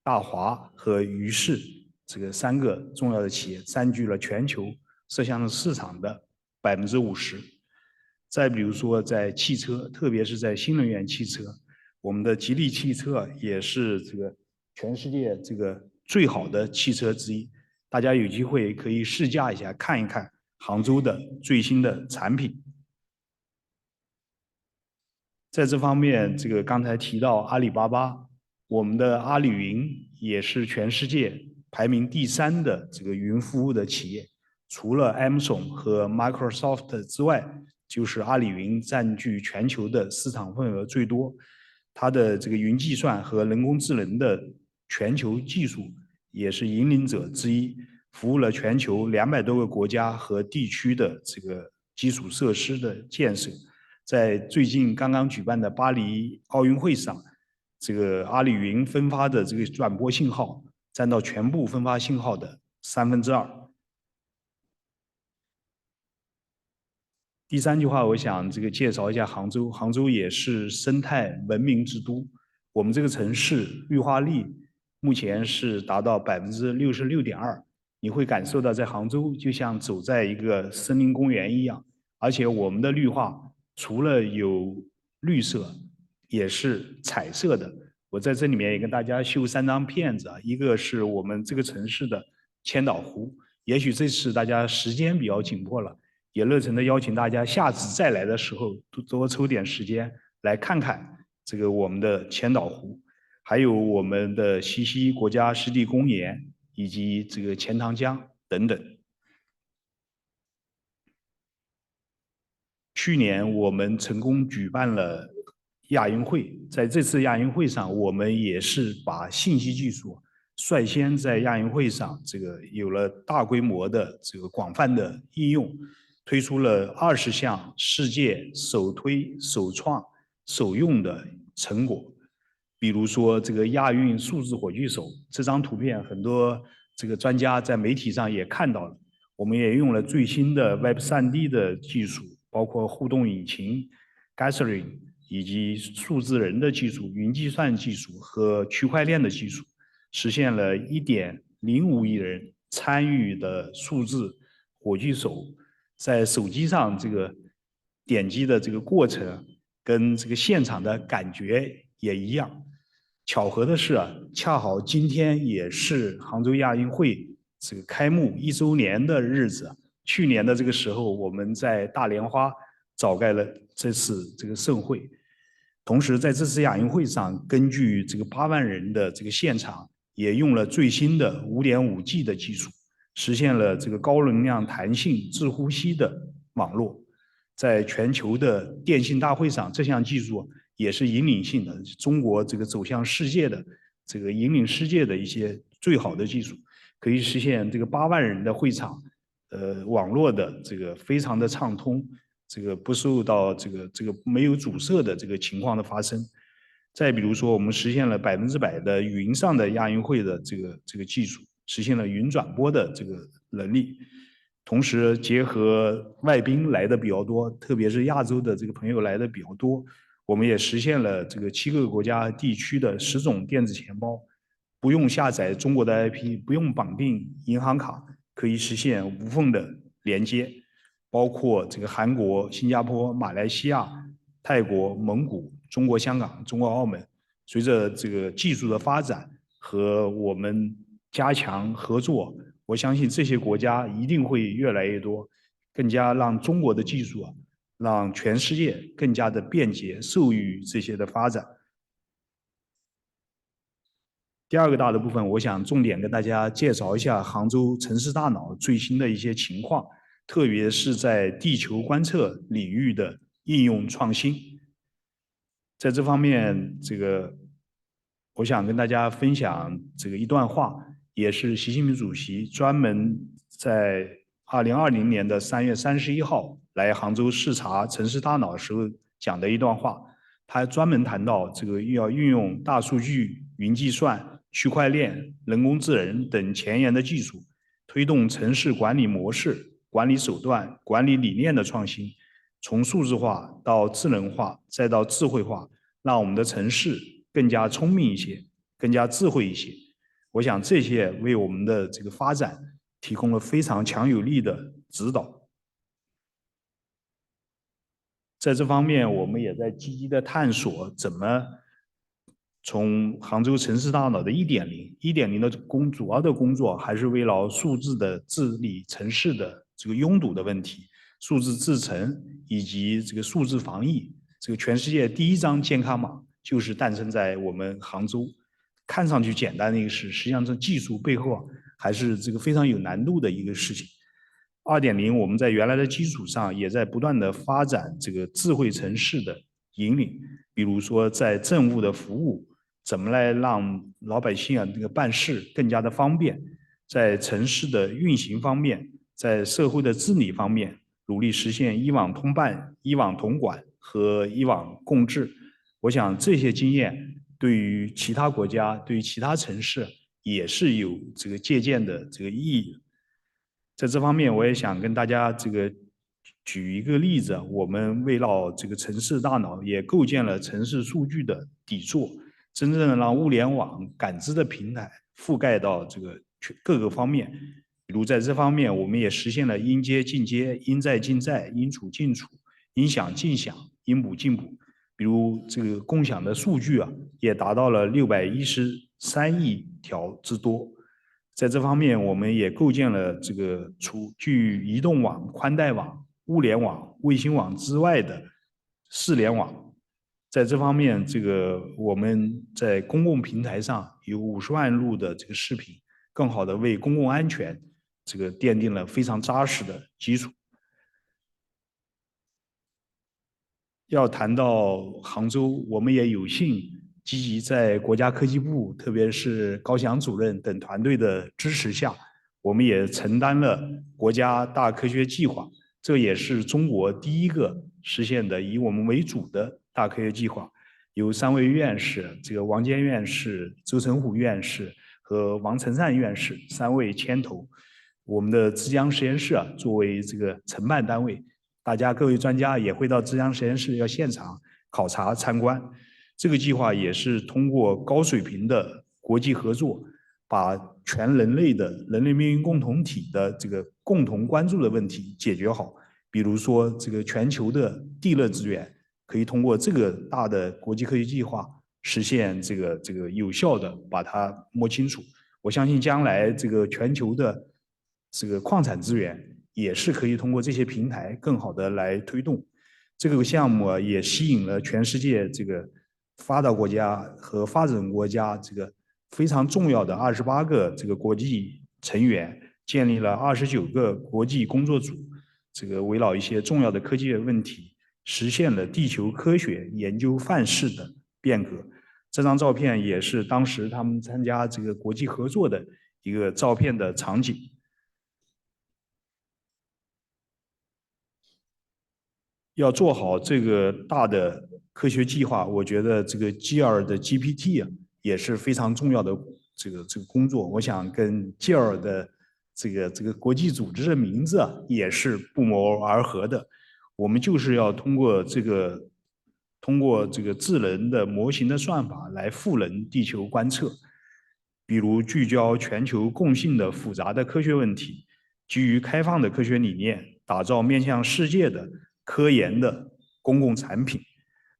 大华和于氏，这个3个重要的企业占据了全球摄像头市场的50%。 再比如说，在汽车，特别是在新能源汽车，我们的吉利汽车也是这个全世界这个最好的汽车之一。大家有机会可以试驾一下，看一看杭州的最新的产品。在这方面，这个刚才提到阿里巴巴，我们的阿里云也是全世界排名第3的这个云服务的企业，除了 Amazon 和 Microsoft 之外，就是阿里云占据全球的市场份额最多。它的这个云计算和人工智能的全球技术也是引领者之一，服务了全球200多个国家和地区的这个基础设施的建设。在最近刚刚举办的巴黎奥运会上，这个阿里云分发的这个转播信号占到全部分发信号的2/3。第3句话，我想这个介绍一下杭州。杭州也是生态文明之都，我们这个城市绿化率目前是达到66.2%，你会感受到在杭州就像走在一个森林公园一样，而且我们的绿化除了有绿色，也是彩色的。我在这里面也跟大家秀3张片子啊，一个是我们这个城市的千岛湖，也许这次大家时间比较紧迫了，也热诚的邀请大家下次再来的时候多抽点时间来看看这个我们的千岛湖，还有我们的西溪国家湿地公园以及这个钱塘江等等。去年我们成功举办了亚运会，在这次亚运会上，我们也是把信息技术率先在亚运会上这个有了大规模的这个广泛的应用，推出了20项世界首推、首创、首用的成果。比如说这个亚运数字火炬手，这张图片很多这个专家在媒体上也看到了，我们也用了最新的 Web 3D 的技术，包括互动引擎、Gathering 以及数字人的技术、云计算技术和区块链的技术，实现了1.05亿人参与的数字火炬手，在手机上这个点击的这个过程跟这个现场的感觉也一样。巧合的是啊，恰好今天也是杭州亚运会这个开幕1周年的日子。去年的这个时候，我们在大莲花召开了这次这个盛会。同时，在这次亚运会上，根据这个8万人的这个现场，也用了最新的5.5G 的技术，实现了这个高能量弹性自呼吸的网络。在全球的电信大会上，这项技术也是引领性的，中国这个走向世界的这个引领世界的一些最好的技术，可以实现这个8万人的会场，网络的这个非常的畅通，这个不受到这个没有阻塞的这个情况的发生。再比如说，我们实现了100%的云上的亚运会的这个技术，实现了云转播的这个能力。同时结合外宾来的比较多，特别是亚洲的这个朋友来的比较多，我们也实现了这个7个国家地区的10种电子钱包，不用下载中国的 IP， 不用绑定银行卡，可以实现无缝的连接，包括这个韩国、新加坡、马来西亚、泰国、蒙古、中国香港、中国澳门。随着这个技术的发展和我们加强合作，我相信这些国家一定会越来越多，更加让中国的技术让全世界更加的便捷，受益于这些的发展。第2个大的部分，我想重点跟大家介绍一下杭州城市大脑最新的一些情况，特别是在地球观测领域的应用创新。在这方面，我想跟大家分享这个一段话，也是习近平主席专门在2020年的3月31号来杭州视察城市大脑的时候讲的一段话。他专门谈到这个要运用大数据、云计算、区块链、人工智能等前沿的技术，推动城市管理模式、管理手段、管理理念的创新，从数字化到智能化，再到智慧化，让我们的城市更加聪明一些，更加智慧一些。我想这些为我们的这个发展提供了非常强有力的指导。在这方面，我们也在积极的探索怎么从杭州城市大脑的1.0的主要的工作还是围绕数字的治理城市的这个拥堵的问题，数字治城以及这个数字防疫。这个全世界第1张健康码就是诞生在我们杭州。看上去简单的一个事，实际上这技术背后还是这个非常有难度的一个事情。2.0我们在原来的基础上，也在不断的发展这个智慧城市的引领，比如说在政务的服务，怎么来让老百姓这个办事更加的方便，在城市的运行方面，在社会的治理方面，努力实现一网通办、一网统管和一网共治。我想这些经验对于其他国家、对于其他城市也是有这个借鉴的这个意义。在这方面，我也想跟大家这个举一个例子，我们围绕这个城市大脑也构建了城市数据的底座，真正的让物联网感知的平台覆盖到这个各个方面。比如在这方面，我们也实现了应接尽接、应在尽在、应处尽处、应享尽享、应补尽补。比如这个共享的数据也达到了613亿条之多。在这方面，我们也构建了这个除具移动网、宽带网、物联网、卫星网之外的4联网。在这方面，这个我们在公共平台上有50万路的这个视频，更好的为公共安全这个奠定了非常扎实的基础。要谈到杭州，我们也有幸积极在国家科技部，特别是高翔主任等团队的支持下，我们也承担了国家大科学计划，这也是中国第一个实现的以我们为主的大科学计划，由3位院士，这个王坚院士、周成虎院士和王承善院士3位牵头，我们的浙江实验室作为这个承办单位，大家各位专家也会到浙江实验室要现场考察参观。这个计划也是通过高水平的国际合作，把全人类的人类命运共同体的这个共同关注的问题解决好。比如说，这个全球的地热资源，可以通过这个大的国际科学计划实现这个有效的把它摸清楚。我相信将来这个全球的这个矿产资源也是可以通过这些平台更好的来推动。这个项目也吸引了全世界这个发达国家和发展国家这个非常重要的28个这个国际成员，建立了29个国际工作组，这个围绕一些重要的科技问题，实现了地球科学研究范式的变革。这张照片也是当时他们参加这个国际合作的一个照片的场景。要做好这个大的科学计划，我觉得这个 G2的 GPT 也是非常重要的这个工作。我想跟 G2的这个国际组织的名字也是不谋而合的。我们就是要通过这个智能的模型的算法来赋能地球观测，比如聚焦全球共性的复杂的科学问题，基于开放的科学理念，打造面向世界的科研的公共产品。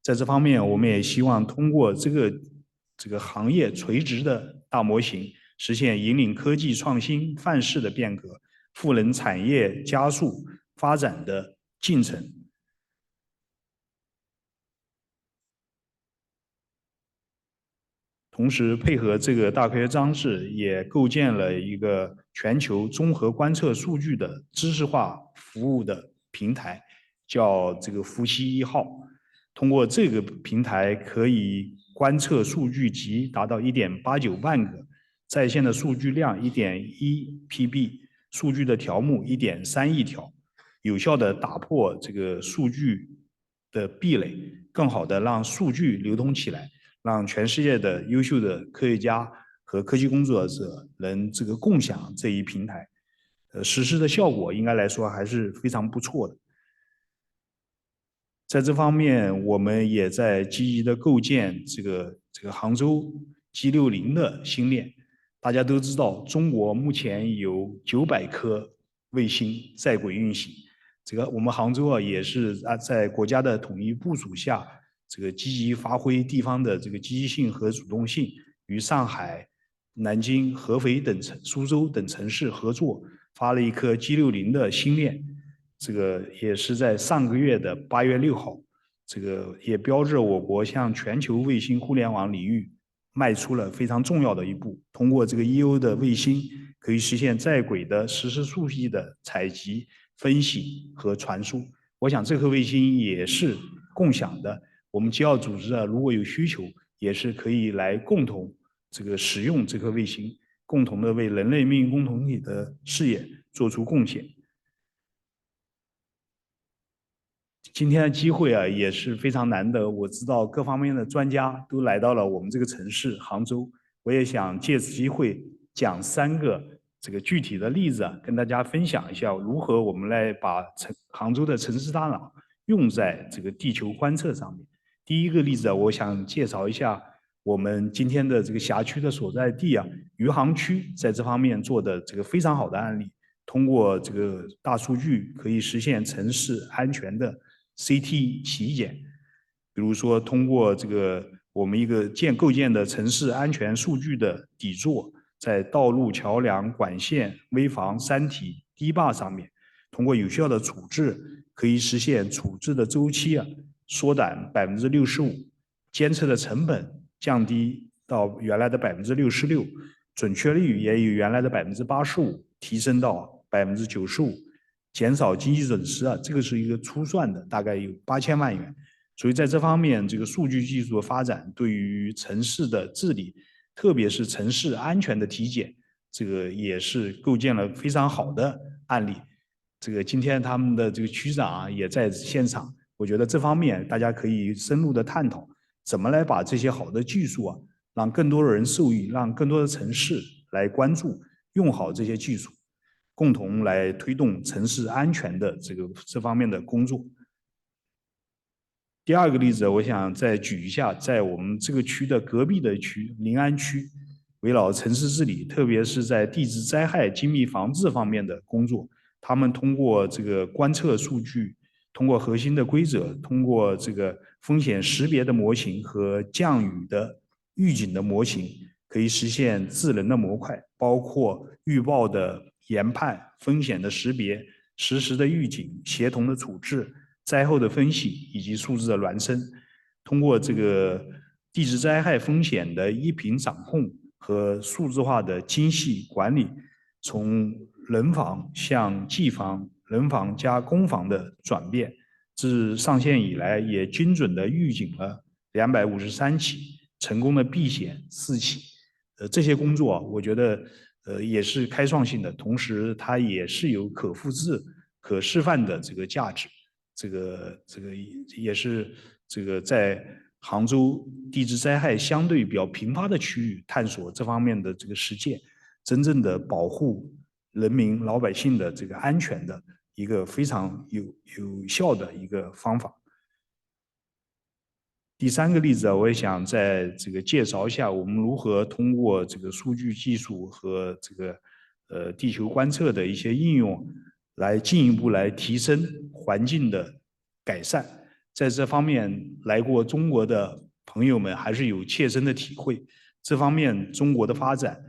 在这方面，我们也希望通过这个行业垂直的大模型，实现引领科技创新范式的变革，赋能产业加速发展的进程。同时，配合这个大科学装置，也构建了一个全球综合观测数据的知识化服务的平台，叫这个伏羲1号。通过这个平台，可以观测数据集达到1.89万个，在线的数据量1.1 PB， 数据的条目1.3亿条，有效的打破这个数据的壁垒，更好的让数据流通起来，让全世界的优秀的科学家和科技工作者能这个共享这一平台。实施的效果应该来说还是非常不错的。在这方面，我们也在积极的构建这个杭州 G60的星链。大家都知道，中国目前有900颗卫星在轨运行。这个我们杭州也是在国家的统一部署下，这个积极发挥地方的这个积极性和主动性，与上海、南京、合肥等苏州等城市合作，发了一颗 G60的星链。这个也是在上个月的8月6号，这个也标志着我国向全球卫星互联网领域迈出了非常重要的一步。通过这个 EO 的卫星，可以实现在轨的实时数据的采集、分析和传输。我想这颗卫星也是共享的，我们机奥组织如果有需求，也是可以来共同这个使用这颗卫星，共同的为人类命运共同体的事业做出贡献。今天的机会也是非常难得，我知道各方面的专家都来到了我们这个城市杭州，我也想借此机会讲3个这个具体的例子跟大家分享一下，如何我们来把杭州的城市大脑用在这个地球观测上面。第一个例子我想介绍一下我们今天的这个辖区的所在地余杭区在这方面做的这个非常好的案例，通过这个大数据可以实现城市安全的 CT 体检，比如说通过这个我们一个构建的城市安全数据的底座，在道路、桥梁、管线、危房、山体、堤坝上面，通过有效的处置，可以实现处置的周期缩短65%，监测的成本降低到原来的66%，准确率也由原来的85%提升到95%，减少经济损失这个是一个粗算的，大概有8000万元。所以在这方面，这个数据技术的发展对于城市的治理，特别是城市安全的体检，这个也是构建了非常好的案例。这个今天他们的这个区长也在现场，我觉得这方面大家可以深入的探讨，怎么来把这些好的技术让更多的人受益，让更多的城市来关注，用好这些技术，共同来推动城市安全的这方面的工作。第二个例子，我想再举一下，在我们这个区的隔壁的区临安区，围绕城市治理，特别是在地质灾害精密防治方面的工作，他们通过这个观测数据，通过核心的规则，通过这个风险识别的模型和降雨的预警的模型，可以实现智能的模块，包括预报的研判、风险的识别、实时的预警、协同的处置、灾后的分析以及数字的孪生，通过这个地质灾害风险的依频掌控和数字化的精细管理，从人防向技防、人防加攻防的转变，自上线以来也精准的预警了253起，成功的避险4起。这些工作我觉得也是开创性的，同时它也是有可复制、可示范的这个价值。这个也是这个在杭州地质灾害相对比较频发的区域探索这方面的这个实践，真正的保护人民老百姓的这个安全的一个非常有效的一个方法。第3个例子我也想在这个介绍一下我们如何通过这个数据技术和这个地球观测的一些应用，来进一步来提升环境的改善。在这方面来过中国的朋友们还是有切身的体会，这方面中国的发展，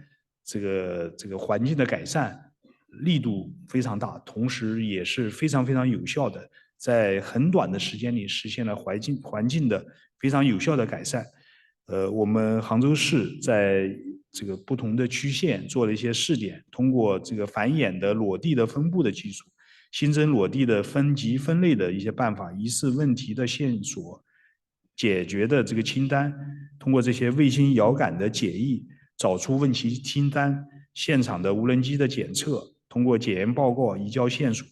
这个环境的改善力度非常大，同时也是非常有效的，在很短的时间里实现了环境的非常有效的改善。我们杭州市在这个不同的区县做了一些试点，通过这个繁衍的裸地的分布的技术，新增裸地的分级分类的一些办法，疑似问题的线索解决的这个清单，通过这些卫星遥感的解译，找出问题清单，现场的无人机的检测，通过检验报告移交线索，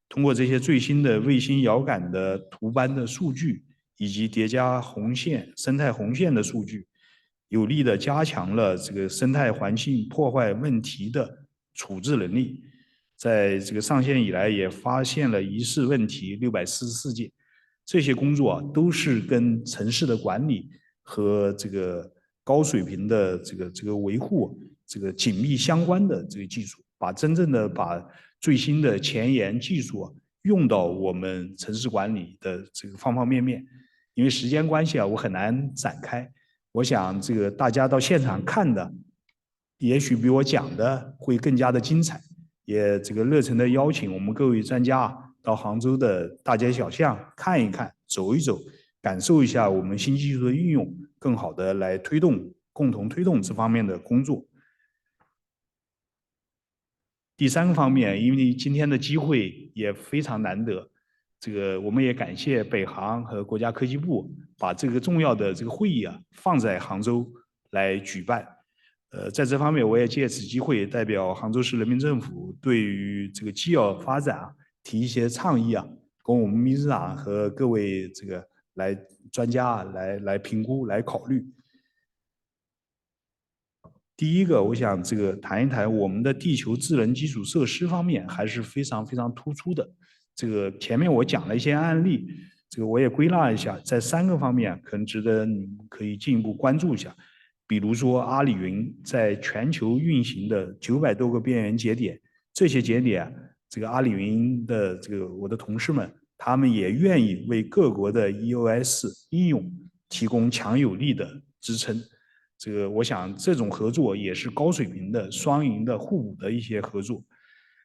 通过这些最新的卫星遥感的图斑的数据，以及叠加红线、生态红线的数据，有力的加强了这个生态环境破坏问题的处置能力。在这个上线以来，也发现了疑似问题644件。这些工作都是跟城市的管理和这个高水平的这个维护这个紧密相关的这个技术，真正的把最新的前沿技术用到我们城市管理的这个方方面面。因为时间关系我很难展开。我想这个大家到现场看的，也许比我讲的会更加的精彩。也这个热忱的邀请我们各位专家到杭州的大街小巷看一看、走一走，感受一下我们新技术的运用，更好的来推动共同推动这方面的工作。第三个方面，因为今天的机会也非常难得，我们也感谢北航和国家科技部把这个重要的这个会议放在杭州来举办。在这方面，我也借此机会代表杭州市人民政府对于这个机要发展提一些倡议供我们秘书长和各位专家来评估来考虑。第一个，我想谈一谈我们的地球智能基础设施方面还是非常非常突出的。前面我讲了一些案例，我也归纳一下，在3个方面可能值得你们可以进一步关注一下。比如说阿里云在全球运行的900多个边缘节点，这些节点阿里云的我的同事们，他们也愿意为各国的 EOS 应用提供强有力的支撑。我想这种合作也是高水平的、双赢的、互补的一些合作。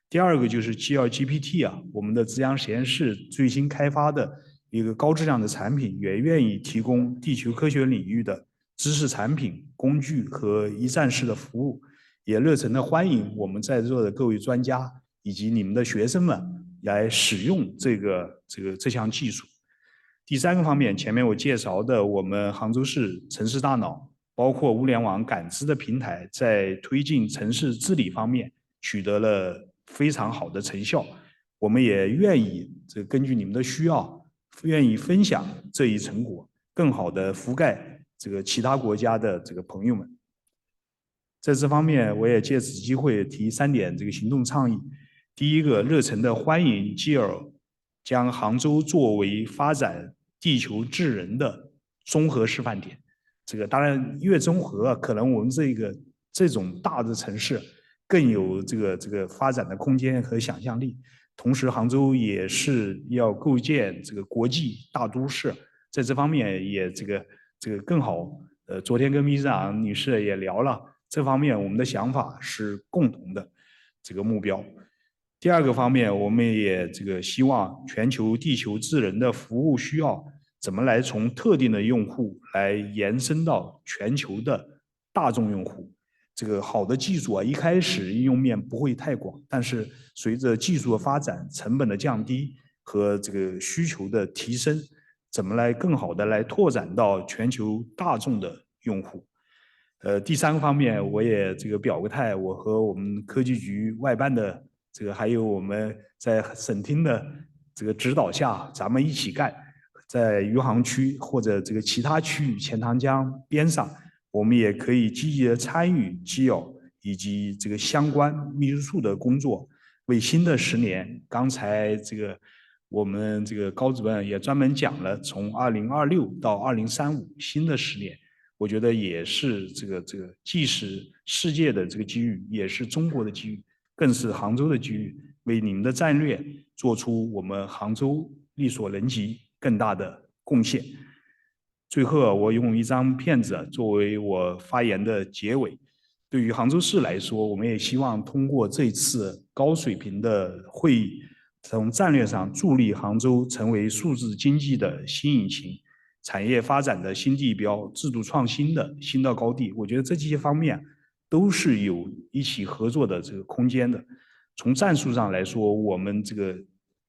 第二个就是 GPT 我们的浙江实验室最新开发的一个高质量的产品，也愿意提供地球科学领域的知识产品、工具和一站式的服务，也热忱的欢迎我们在座的各位专家以及你们的学生们来使用这项技术。第3个方面，前面我介绍的我们杭州市城市大脑，包括物联网感知的平台，在推进城市治理方面取得了非常好的成效。我们也愿意根据你们的需要，愿意分享这一成果，更好的覆盖其他国家的朋友们。在这方面，我也借此机会提3点行动倡议。第一个，热忱的欢迎 GEO 将杭州作为发展地球智能的综合示范点。当然越综合，可能我们这种大的城市更有发展的空间和想象力。同时，杭州也是要构建国际大都市，在这方面也更好。昨天跟秘书长女士也聊了，这方面我们的想法是共同的目标。第二个方面，我们也希望全球地球智能的服务需要怎么来从特定的用户来延伸到全球的大众用户。好的技术一开始应用面不会太广，但是随着技术的发展、成本的降低和需求的提升，怎么来更好的来拓展到全球大众的用户。第3个方面，我也表个态，我和我们科技局外办的还有我们在省厅的指导下，咱们一起干。在余杭区或者其他区域钱塘江边上，我们也可以积极的参与基友以及相关秘书处的工作，为新的10年。刚才我们高主任也专门讲了，从2026到2035新的10年，我觉得也是既是世界的机遇，也是中国的机遇，更是杭州的机遇，为你们的战略做出我们杭州力所能及更大的贡献。最后，我用一张片子作为我发言的结尾。对于杭州市来说，我们也希望通过这次高水平的会议，从战略上助力杭州成为数字经济的新引擎、产业发展的新地标、制度创新的新的高地。我觉得这些方面都是有一起合作的空间的。从战术上来说，我们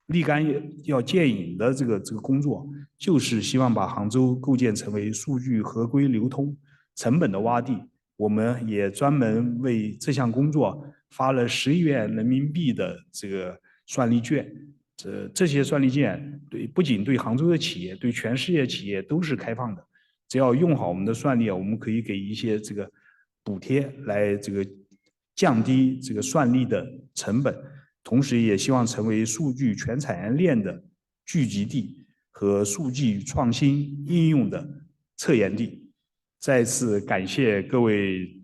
立竿要见影的这个工作，就是希望把杭州构建成为数据合规流通、成本的洼地。我们也专门为这项工作发了11亿元人民币的算力券。这些算力券不仅对杭州的企业，对全世界企业都是开放的。只要用好我们的算力，我们可以给一些补贴来降低算力的成本。同时也希望成为数据全产业链的聚集地和数据创新应用的测验地。再次感谢各位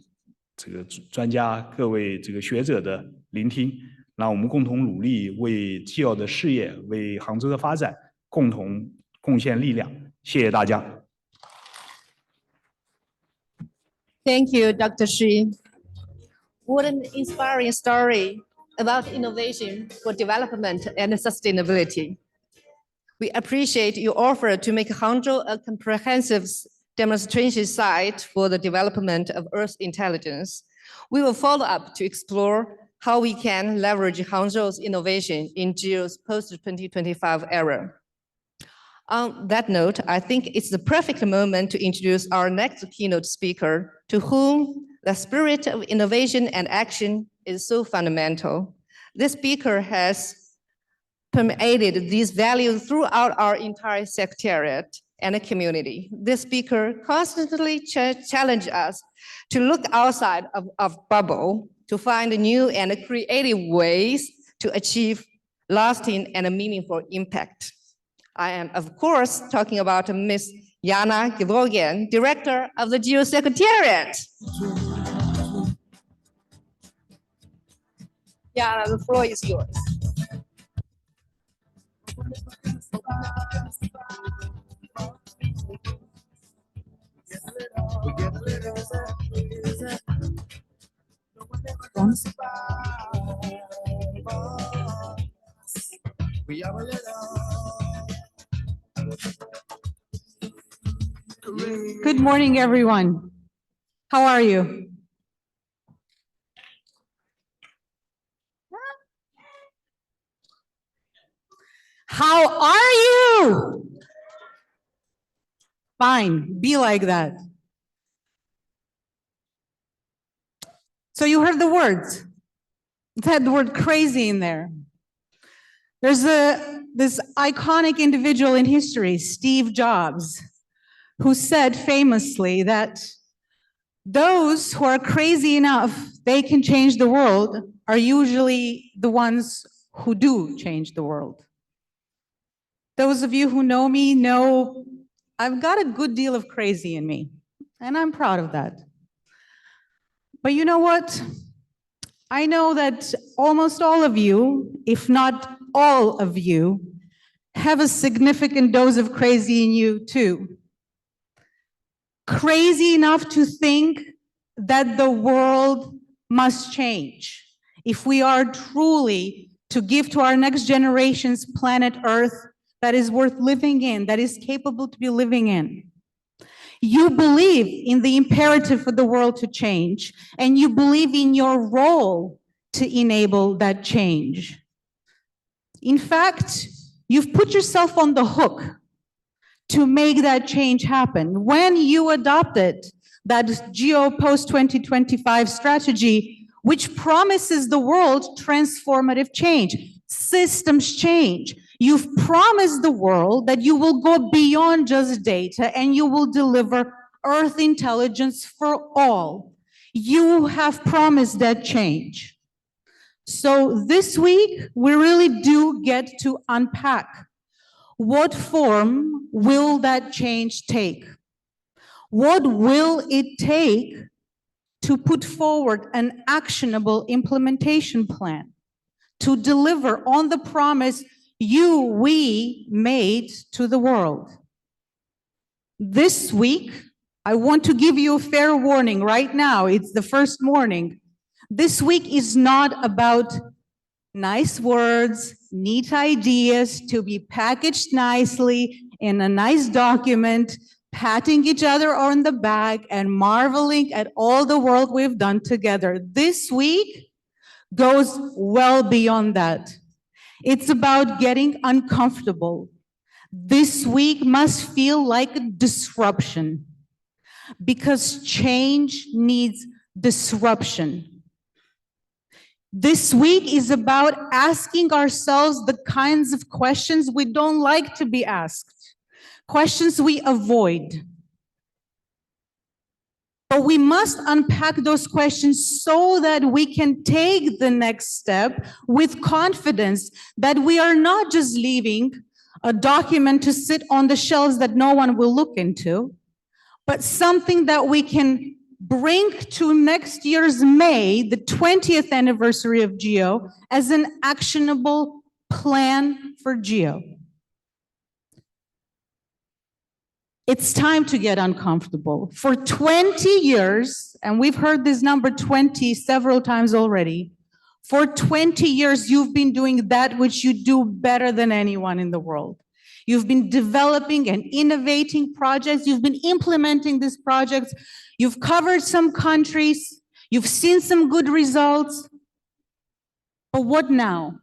专家、各位学者的聆听，让我们共同努力，为既要的事业、为杭州的发展共同贡献力量。谢谢大家。Thank you, Dr. Shi. What an inspiring story about innovation for development and sustainability. We appreciate your offer to make Hangzhou a comprehensive demonstration site for the development of Earth intelligence. We will follow up to explore how we can leverage Hangzhou's innovation in GEO's post-2025 era. On that note, I think it's the perfect moment to introduce our next keynote speaker, to whom the spirit of innovation and action is so fundamental. This speaker has permeated these values throughout our entire secretariat and community. This speaker constantly challenges us to look outside of bubble, to find new and creative ways to achieve lasting and meaningful impact. I am, of course, talking about Ms. Jana Gevorgian, Director of the GEO Secretariat. Jana, the floor is yours. Good morning, everyone. How are you? How are you? Fine, be like that. So you heard the words. It had the word crazy in there. There's this iconic individual in history, Steve Jobs, who said famously that those who are crazy enough they can change the world are usually the ones who do change the world. Those of you who know me know I've got a good deal of crazy in me, and I'm proud of that. But you know what? I know that almost all of you, if not all of you, have a significant dose of crazy in you too. Crazy enough to think that the world must change if we are truly to give to our next generations planet Earth that is worth living in, that is capable to be living in. You believe in the imperative for the world to change, and you believe in your role to enable that change. In fact, you've put yourself on the hook to make that change happen. When you adopted that GEO post-2025 strategy, which promises the world transformative change, systems change, you've promised the world that you will go beyond just data and you will deliver Earth intelligence for all. You have promised that change. So this week, we really do get to unpack what form will that change take? What will it take to put forward an actionable implementation plan to deliver on the promise we made to the world? This week, I want to give you a fair warning right now. It's the first morning. This week is not about nice words, neat ideas to be packaged nicely in a nice document, patting each other on the back and marveling at all the work we've done together. This week goes well beyond that. It's about getting uncomfortable. This week must feel like a disruption because change needs disruption. This week is about asking ourselves the kinds of questions we don't like to be asked, questions we avoid. But we must unpack those questions so that we can take the next step with confidence that we are not just leaving a document to sit on the shelves that no one will look into, but something that we can bring to next year's May, the 20th anniversary of GEO, as an actionable plan for GEO. It's time to get uncomfortable. For 20 years, and we've heard this number 20 several times already, for 20 years, you've been doing that which you do better than anyone in the world. You've been developing and innovating projects. You've been implementing these projects. You've covered some countries. You've seen some good results. But what now?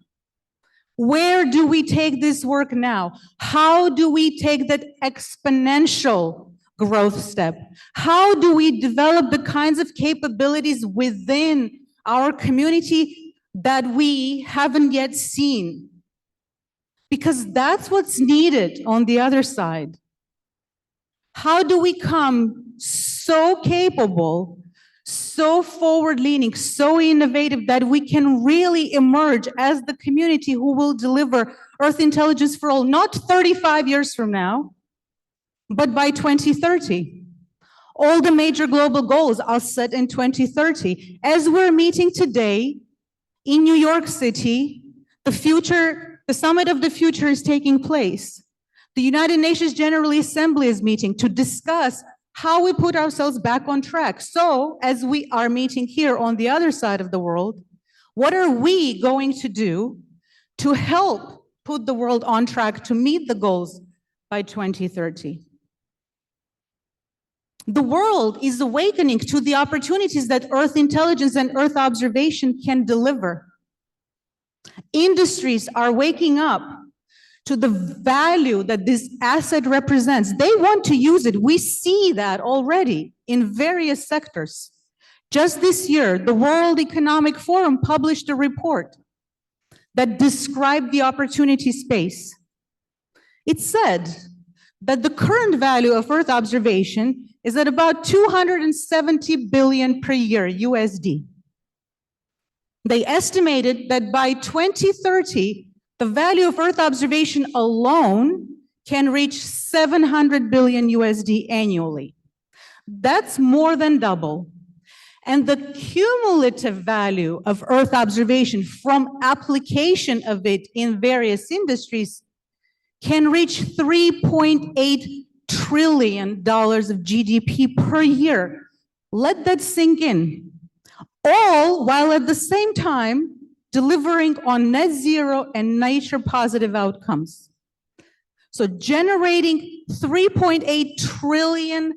Where do we take this work now? How do we take that exponential growth step? How do we develop the kinds of capabilities within our community that we haven't yet seen? Because that's what's needed on the other side. How do we come so capable, so forward-leaning, so innovative that we can really emerge as the community who will deliver Earth intelligence for all, not 35 years from now, but by 2030. All the major global goals are set in 2030. As we're meeting today in New York City, the Summit of the Future is taking place. The United Nations General Assembly is meeting to discuss how we put ourselves back on track. So, as we are meeting here on the other side of the world, what are we going to do to help put the world on track to meet the goals by 2030? The world is awakening to the opportunities that Earth intelligence and Earth observation can deliver. Industries are waking up to the value that this asset represents. They want to use it. We see that already in various sectors. Just this year, the World Economic Forum published a report that described the opportunity space. It said that the current value of Earth observation is at about 270 billion per year USD. They estimated that by 2030, the value of Earth observation alone can reach 700 billion USD annually. That's more than double. And the cumulative value of Earth observation from application of it in various industries can reach $3.8 trillion of GDP per year. Let that sink in. All while at the same time delivering on net zero and nature positive outcomes. So generating $3.8 trillion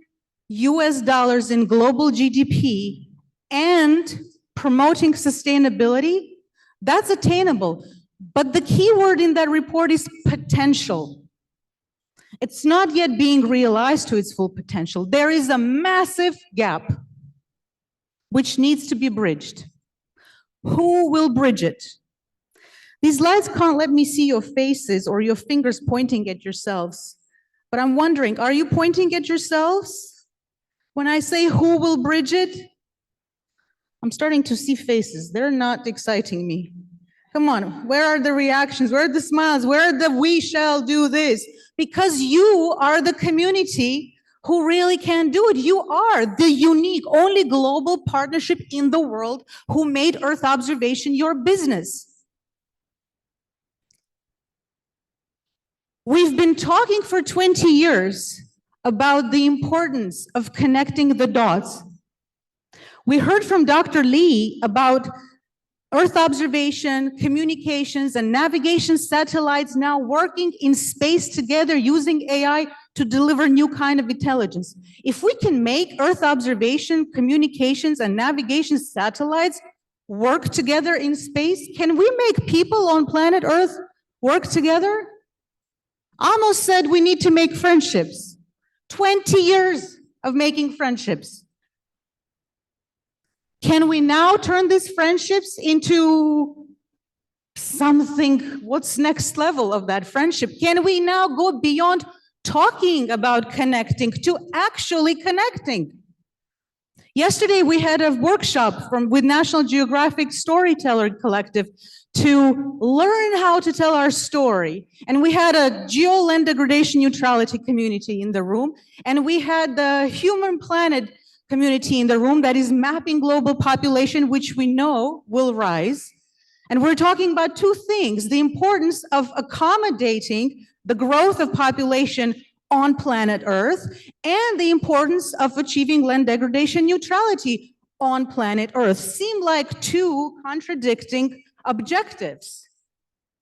in global GDP and promoting sustainability, that's attainable. But the key word in that report is potential. It's not yet being realized to its full potential. There is a massive gap which needs to be bridged. Who will bridge it? These slides can't let me see your faces or your fingers pointing at yourselves. But I'm wondering, are you pointing at yourselves? When I say who will bridge it, I'm starting to see faces. They're not exciting me. Come on, where are the reactions? Where are the smiles? Where are the we shall do this? Because you are the community who really can do it. You are the unique, only global partnership in the world who made Earth observation your business. We've been talking for 20 years about the importance of connecting the dots. We heard from Dr. Lee about Earth observation, communications, and navigation satellites now working in space together using AI to deliver new kind of intelligence. If we can make Earth observation, communications, and navigation satellites work together in space, can we make people on planet Earth work together? Amos said we need to make friendships. 20 years of making friendships. Can we now turn these friendships into something? What's next level of that friendship? Can we now go beyond talking about connecting to actually connecting? Yesterday, we had a workshop with National Geographic Storyteller Collective to learn how to tell our story. And we had a geo-land degradation neutrality community in the room, and we had the human planet community in the room that is mapping global population, which we know will rise. And we're talking about two things: the importance of accommodating the growth of population on planet Earth and the importance of achieving land degradation neutrality on planet Earth. Seem like two contradicting objectives.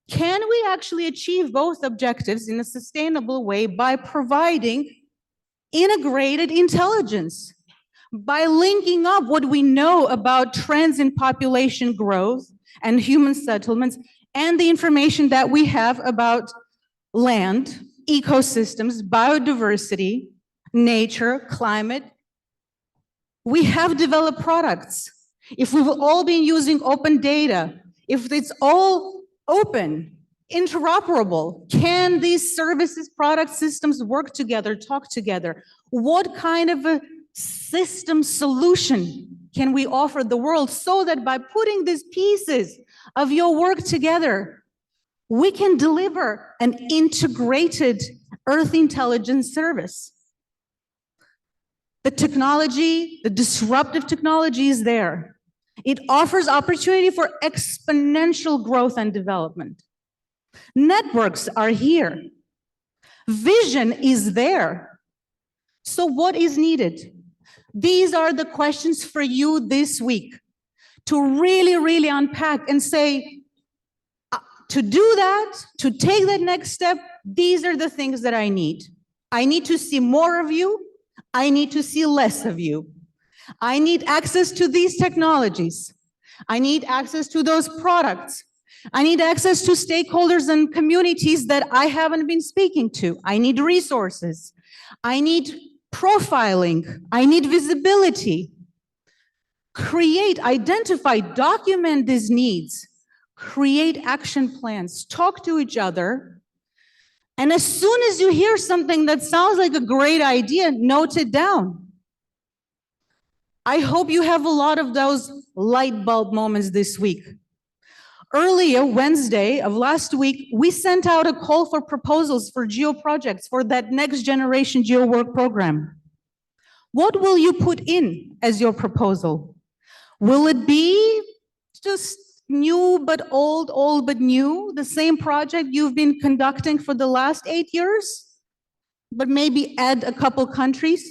Can we actually achieve both objectives in a sustainable way by providing integrated intelligence, by linking up what we know about trends in population growth and human settlements and the information that we have about land, ecosystems, biodiversity, nature, climate? We have developed products. If we've all been using open data, if it's all open, interoperable, can these services, product systems work together, talk together? What kind of a system solution can we offer the world so that by putting these pieces of your work together, we can deliver an integrated Earth intelligence service? The technology, the disruptive technology is there. It offers opportunity for exponential growth and development. Networks are here. Vision is there. So what is needed? These are the questions for you this week to really unpack and say, to do that, to take that next step, these are the things that I need. I need to see more of you. I need to see less of you. I need access to these technologies. I need access to those products. I need access to stakeholders and communities that I haven't been speaking to. I need resources. I need profiling. I need visibility. Create, identify, document these needs. Create action plans. Talk to each other. And as soon as you hear something that sounds like a great idea, note it down. I hope you have a lot of those light bulb moments this week. Earlier, Wednesday of last week, we sent out a call for proposals for geo projects for that next generation geo work program. What will you put in as your proposal? Will it be just new but old, old but new, the same project you've been conducting for the last 8 years, but maybe add a couple countries?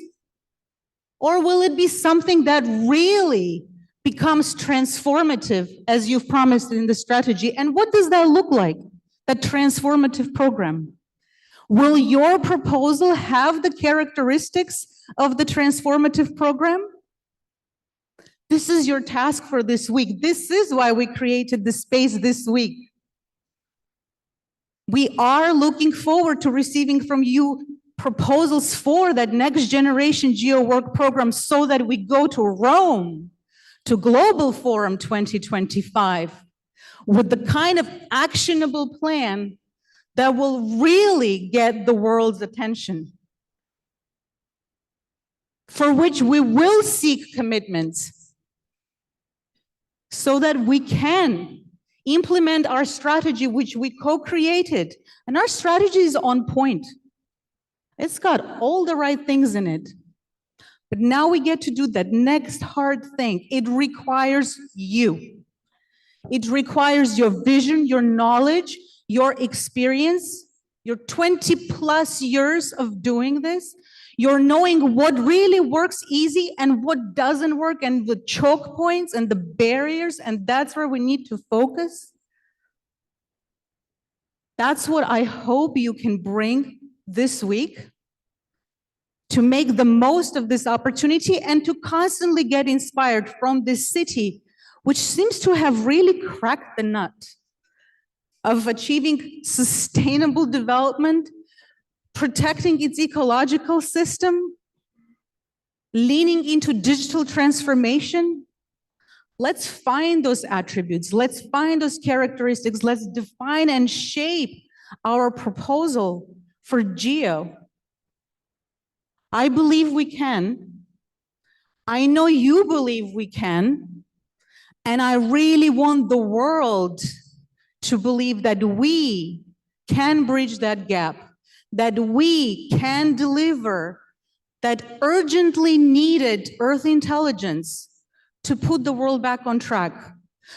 Or will it be something that really becomes transformative as you've promised in the strategy? And what does that look like, that transformative program? Will your proposal have the characteristics of the transformative program? This is your task for this week. This is why we created the space this week. We are looking forward to receiving from you proposals for that next generation geo work program so that we go to Rome, to Global Forum 2025, with the kind of actionable plan that will really get the world's attention, for which we will seek commitments so that we can implement our strategy, which we co-created. And our strategy is on point. It's got all the right things in it. But now we get to do that next hard thing. It requires you. It requires your vision, your knowledge, your experience, your 20+ years of doing this. You're knowing what really works easy and what doesn't work, and the choke points and the barriers, and that's where we need to focus. That's what I hope you can bring this week to make the most of this opportunity and to constantly get inspired from this city, which seems to have really cracked the nut of achieving sustainable development, protecting its ecological system, leaning into digital transformation. Let's find those attributes. Let's find those characteristics. Let's define and shape our proposal for GEO. I believe we can. I know you believe we can. And I really want the world to believe that we can bridge that gap, that we can deliver that urgently needed Earth intelligence to put the world back on track,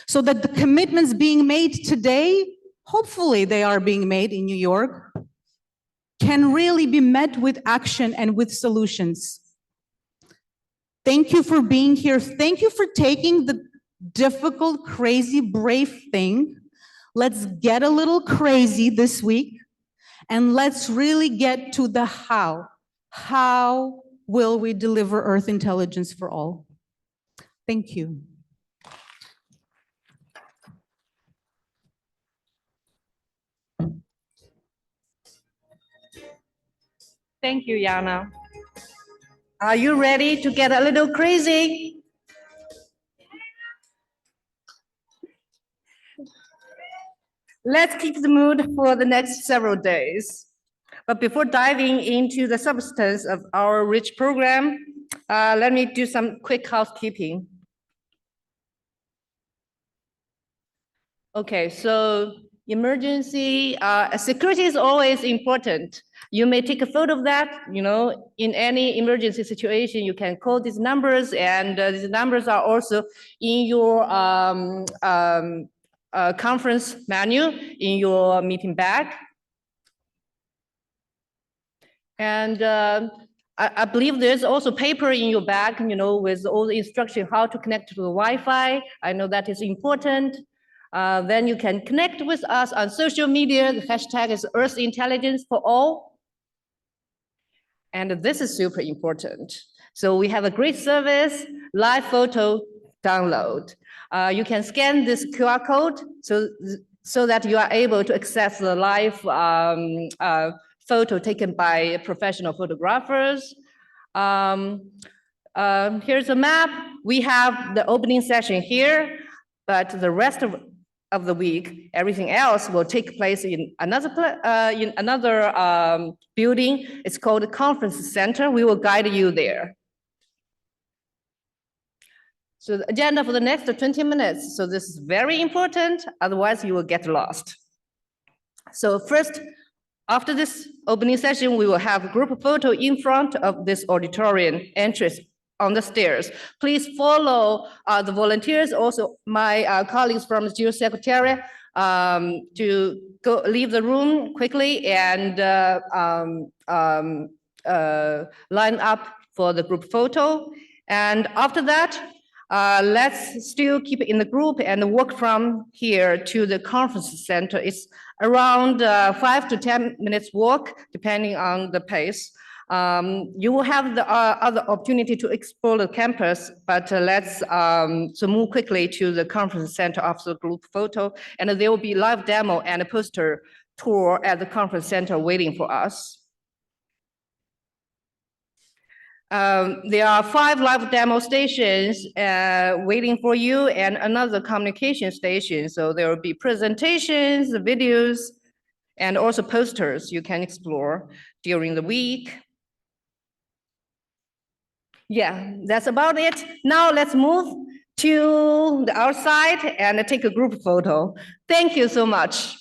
so that the commitments being made today, hopefully they are being made in New York, can really be met with action and with solutions. Thank you for being here. Thank you for taking the difficult, crazy, brave thing Let's get a little crazy this week, and let's really get to the how. How will we deliver Earth intelligence for all? Thank you. Thank you, Yana. Are you ready to get a little crazy? Let's keep the mood for the next several days. But before diving into the substance of our rich program, let me do some quick housekeeping. Okay, so emergency security is always important. You may take a photo of that, in any emergency situation, you can call these numbers, and these numbers are also in your conference menu, in your meeting bag. And I believe there's also paper in your bag, with all the instruction how to connect to the Wi-Fi. I know that is important. Then you can connect with us on social media. The hashtag is Earth Intelligence for All. And this is super important. So we have a great service, live photo download. You can scan this QR code so that you are able to access the live photo taken by professional photographers. Here's a map. We have the opening session here, but the rest of the week, everything else will take place in another building. It's called the Conference Center. We will guide you there. So the agenda for the next 20 minutes. So this is very important, otherwise you will get lost. So first, after this opening session, we will have a group photo in front of this auditorium entrance on the stairs. Please follow the volunteers, also my colleagues from the GEO Secretariat, to leave the room quickly and line up for the group photo. And after that, let's still keep it in the group and work from here to the conference center. It's around 5 to 10 minutes walk, depending on the pace. You will have the other opportunity to explore the campus, but let's so move quickly to the conference center after the group photo, and there will be live demo and a poster tour at the conference center waiting for us. There are 5 live demo stations waiting for you, and another communication station. So there will be presentations, videos, and also posters you can explore during the week. Yeah, that's about it. Now let's move to the outside and take a group photo. Thank you so much.